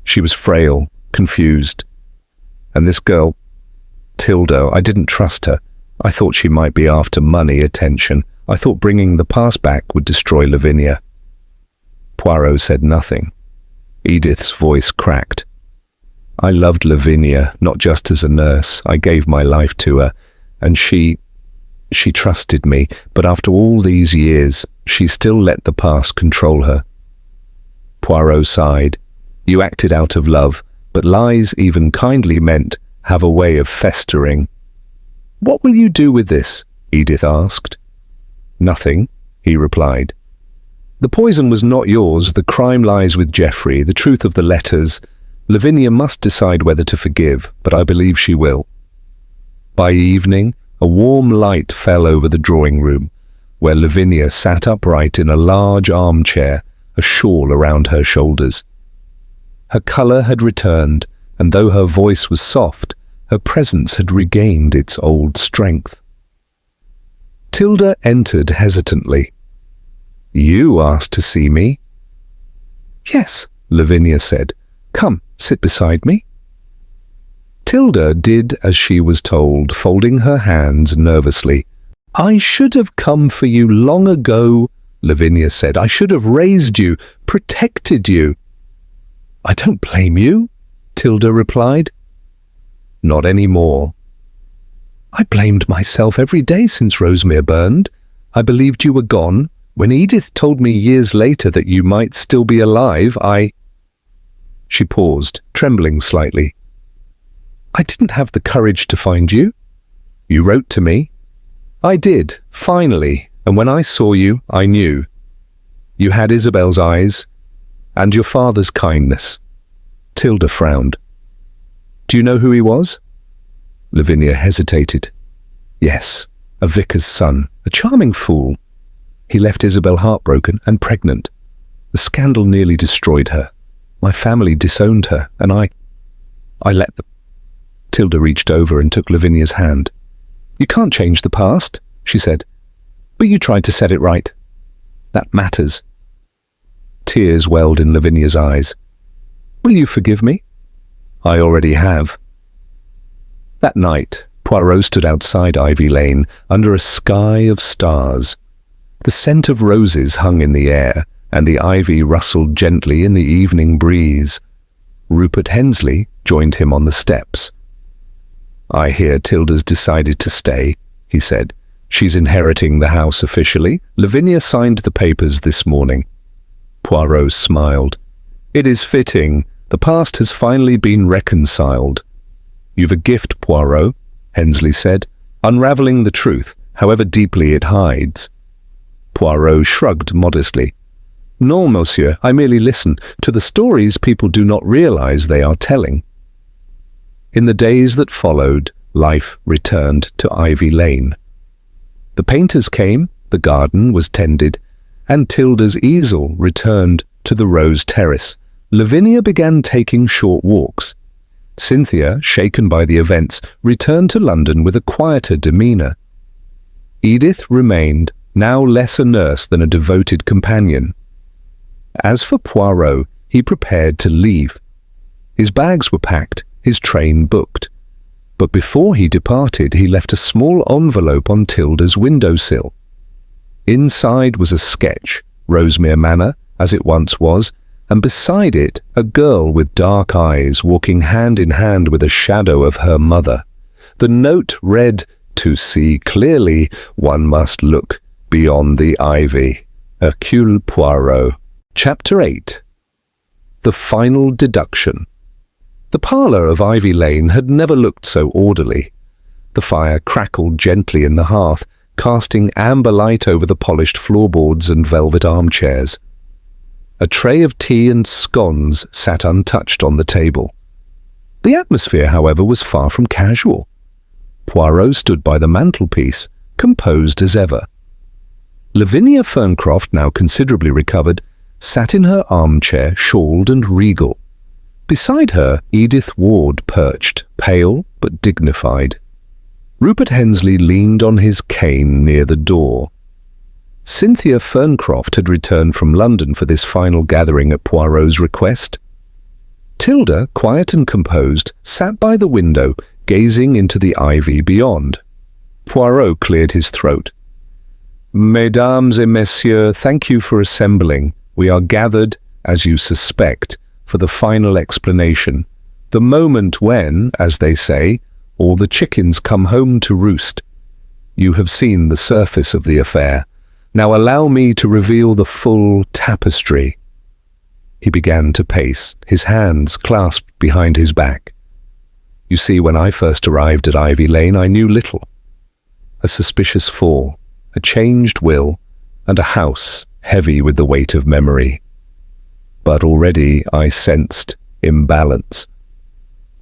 She was frail, confused. "And this girl, Tilda, I didn't trust her. I thought she might be after money, attention. I thought bringing the past back would destroy Lavinia." Poirot said nothing. Edith's voice cracked. "I loved Lavinia, not just as a nurse. I gave my life to her, and she trusted me, but after all these years, she still let the past control her." Poirot sighed. "You acted out of love, but lies, even kindly meant, have a way of festering." "What will you do with this?" Edith asked. "Nothing," he replied. "The poison was not yours. The crime lies with Geoffrey. The truth of the letters. Lavinia must decide whether to forgive, but I believe she will." By evening, a warm light fell over the drawing room, where Lavinia sat upright in a large armchair, a shawl around her shoulders. Her colour had returned, and though her voice was soft, her presence had regained its old strength. Tilda entered hesitantly. "You asked to see me?" "Yes," Lavinia said. "Come, sit beside me." Tilda did as she was told, folding her hands nervously. "I should have come for you long ago," Lavinia said. "I should have raised you, protected you." "I don't blame you," Tilda replied. "Not anymore." "I blamed myself every day since Rosemere burned. I believed you were gone. When Edith told me years later that you might still be alive, She paused, trembling slightly. "I didn't have the courage to find you. You wrote to me." "I did, finally, and when I saw you, I knew. You had Isabel's eyes, and your father's kindness." Tilda frowned. "Do you know who he was?" Lavinia hesitated. "Yes, a vicar's son, a charming fool. He left Isabel heartbroken and pregnant. The scandal nearly destroyed her. My family disowned her, and I let them." Tilda reached over and took Lavinia's hand. "You can't change the past," she said, "but you tried to set it right. That matters." Tears welled in Lavinia's eyes. "Will you forgive me?" "I already have." That night, Poirot stood outside Ivy Lane under a sky of stars. The scent of roses hung in the air, and the ivy rustled gently in the evening breeze. Rupert Hensley joined him on the steps. "I hear Tilda's decided to stay," he said. "She's inheriting the house officially. Lavinia signed the papers this morning." Poirot smiled. "It is fitting. The past has finally been reconciled." "You've a gift, Poirot," Hensley said, "unraveling the truth, however deeply it hides." Poirot shrugged modestly. "No, monsieur, I merely listen to the stories people do not realize they are telling." In the days that followed, life returned to Ivy Lane. The painters came, the garden was tended, and Tilda's easel returned to the Rose Terrace. Lavinia began taking short walks. Cynthia, shaken by the events, returned to London with a quieter demeanour. Edith remained, now less a nurse than a devoted companion. As for Poirot, he prepared to leave. His bags were packed, his train booked. But before he departed, he left a small envelope on Tilda's windowsill. Inside was a sketch, Rosemere Manor, as it once was, and beside it a girl with dark eyes walking hand in hand with a shadow of her mother. The note read, "To see clearly, one must look beyond the ivy." Hercule Poirot. Chapter 8. The Final Deduction. The parlour of Ivy Lane had never looked so orderly. The fire crackled gently in the hearth, casting amber light over the polished floorboards and velvet armchairs. A tray of tea and scones sat untouched on the table. The atmosphere, however, was far from casual. Poirot stood by the mantelpiece, composed as ever. Lavinia Ferncroft, now considerably recovered, sat in her armchair, shawled and regal. Beside her, Edith Ward perched, pale but dignified. Rupert Hensley leaned on his cane near the door. Cynthia Ferncroft had returned from London for this final gathering at Poirot's request. Tilda, quiet and composed, sat by the window, gazing into the ivy beyond. Poirot cleared his throat. "Mesdames et messieurs, thank you for assembling. We are gathered, as you suspect, for the final explanation, the moment when, as they say, all the chickens come home to roost. You have seen the surface of the affair. Now allow me to reveal the full tapestry." He began to pace, his hands clasped behind his back. "You see, when I first arrived at Ivy Lane, I knew little. A suspicious fall, a changed will, and a house heavy with the weight of memory. But already I sensed imbalance.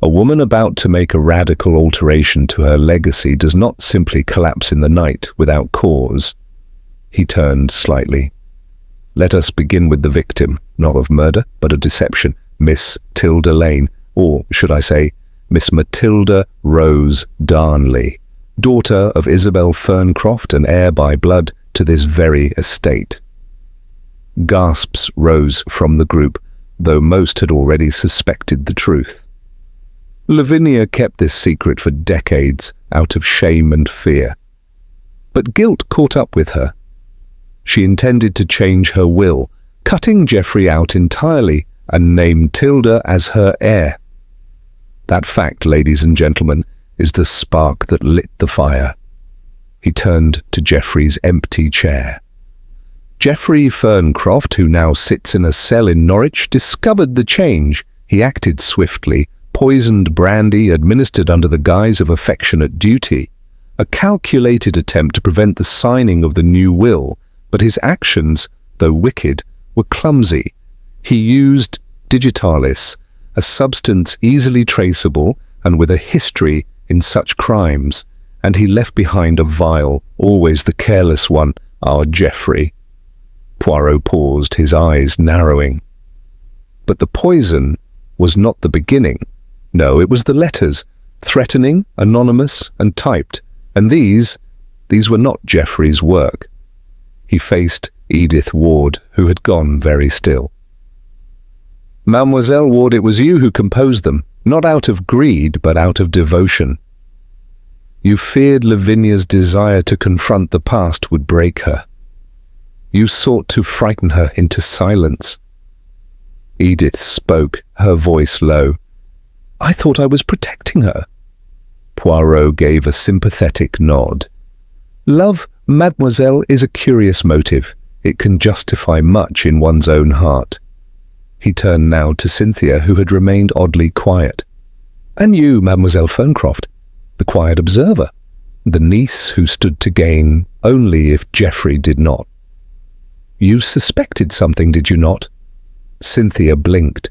A woman about to make a radical alteration to her legacy does not simply collapse in the night without cause." He turned slightly. "Let us begin with the victim, not of murder, but of deception, Miss Tilda Lane, or should I say, Miss Matilda Rose Darnley, daughter of Isabel Ferncroft and heir by blood to this very estate." Gasps rose from the group, though most had already suspected the truth. Lavinia kept this secret for decades, out of shame and fear. But guilt caught up with her. She intended to change her will, cutting Geoffrey out entirely, and named Tilda as her heir. That fact, ladies and gentlemen, is the spark that lit the fire. He turned to Geoffrey's empty chair. Geoffrey Ferncroft, who now sits in a cell in Norwich, discovered the change. He acted swiftly, poisoned brandy administered under the guise of affectionate duty, a calculated attempt to prevent the signing of the new will, but his actions, though wicked, were clumsy. He used digitalis, a substance easily traceable and with a history in such crimes, and he left behind a vial, always the careless one, our Geoffrey. Poirot paused, his eyes narrowing. But the poison was not the beginning. No, it was the letters, threatening, anonymous, and typed. And these were not Geoffrey's work. He faced Edith Ward, who had gone very still. "Mademoiselle Ward, it was you who composed them, not out of greed, but out of devotion. You feared Lavinia's desire to confront the past would break her. You sought to frighten her into silence." Edith spoke, her voice low. "I thought I was protecting her." Poirot gave a sympathetic nod. "Love, mademoiselle, is a curious motive. It can justify much in one's own heart." He turned now to Cynthia, who had remained oddly quiet. "And you, Mademoiselle Ferncroft, the quiet observer, the niece who stood to gain only if Geoffrey did not. You suspected something, did you not?" Cynthia blinked.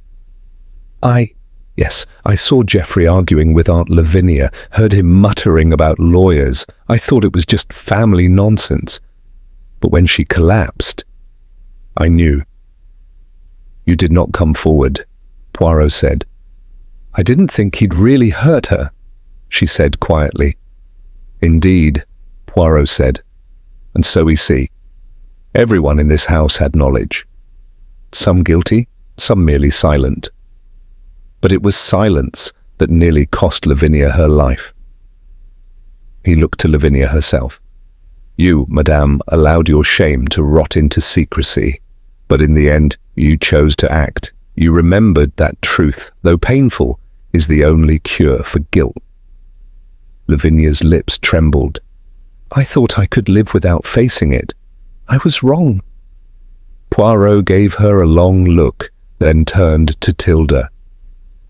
Yes, I saw Geoffrey arguing with Aunt Lavinia, heard him muttering about lawyers. I thought it was just family nonsense. But when she collapsed, I knew." "You did not come forward," Poirot said. "I didn't think he'd really hurt her," she said quietly. "Indeed," Poirot said, "and so we see. Everyone in this house had knowledge. Some guilty, some merely silent. But it was silence that nearly cost Lavinia her life." He looked to Lavinia herself. "You, madame, allowed your shame to rot into secrecy, but in the end you chose to act. You remembered that truth, though painful, is the only cure for guilt." Lavinia's lips trembled. "I thought I could live without facing it. I was wrong." Poirot gave her a long look, then turned to Tilda.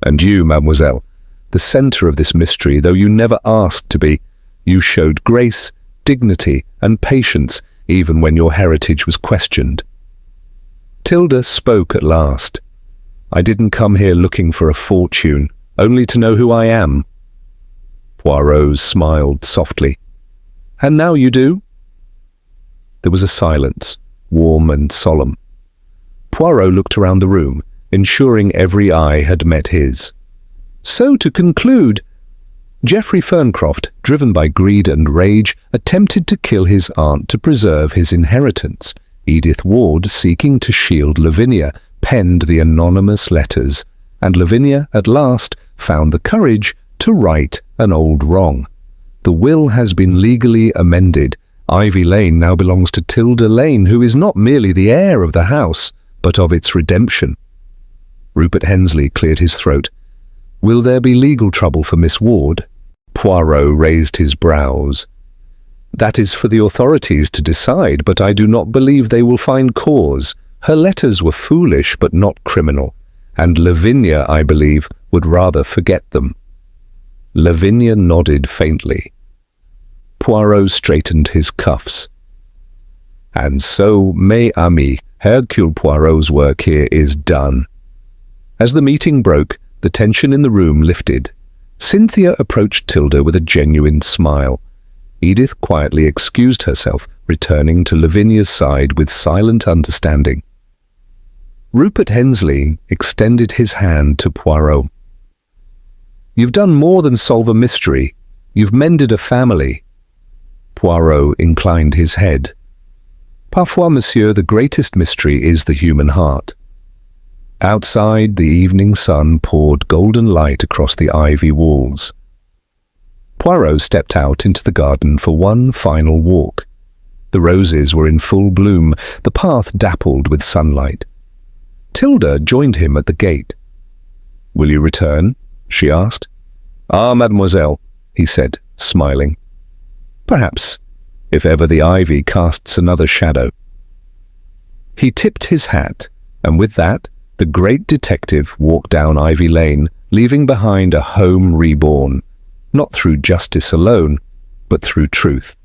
"And you, mademoiselle, the centre of this mystery, though you never asked to be, you showed grace, dignity, and patience, even when your heritage was questioned." Tilda spoke at last. "I didn't come here looking for a fortune, only to know who I am." Poirot smiled softly. "And now you do?" There was a silence, warm and solemn. Poirot looked around the room, ensuring every eye had met his. "So to conclude, Geoffrey Ferncroft, driven by greed and rage, attempted to kill his aunt to preserve his inheritance. Edith Ward, seeking to shield Lavinia, penned the anonymous letters, and Lavinia, at last, found the courage to right an old wrong. The will has been legally amended. Ivy Lane now belongs to Tilda Lane, who is not merely the heir of the house, but of its redemption. Rupert Hensley cleared his throat. Will there be legal trouble for Miss Ward? Poirot raised his brows. That is for the authorities to decide, but I do not believe they will find cause. Her letters were foolish but not criminal, and Lavinia, I believe, would rather forget them. Lavinia nodded faintly. Poirot straightened his cuffs. And so, mes amis, Hercule Poirot's work here is done. As the meeting broke, the tension in the room lifted. Cynthia approached Tilda with a genuine smile. Edith quietly excused herself, returning to Lavinia's side with silent understanding. Rupert Hensley extended his hand to Poirot. You've done more than solve a mystery. You've mended a family. Poirot inclined his head. Parfois, monsieur, the greatest mystery is the human heart. Outside, the evening sun poured golden light across the ivy walls. Poirot stepped out into the garden for one final walk. The roses were in full bloom, the path dappled with sunlight. Tilda joined him at the gate. "Will you return?" she asked. "Ah, mademoiselle," he said, smiling. "Perhaps, if ever the ivy casts another shadow." He tipped his hat, and with that, the great detective walked down Ivy Lane, leaving behind a home reborn, not through justice alone, but through truth.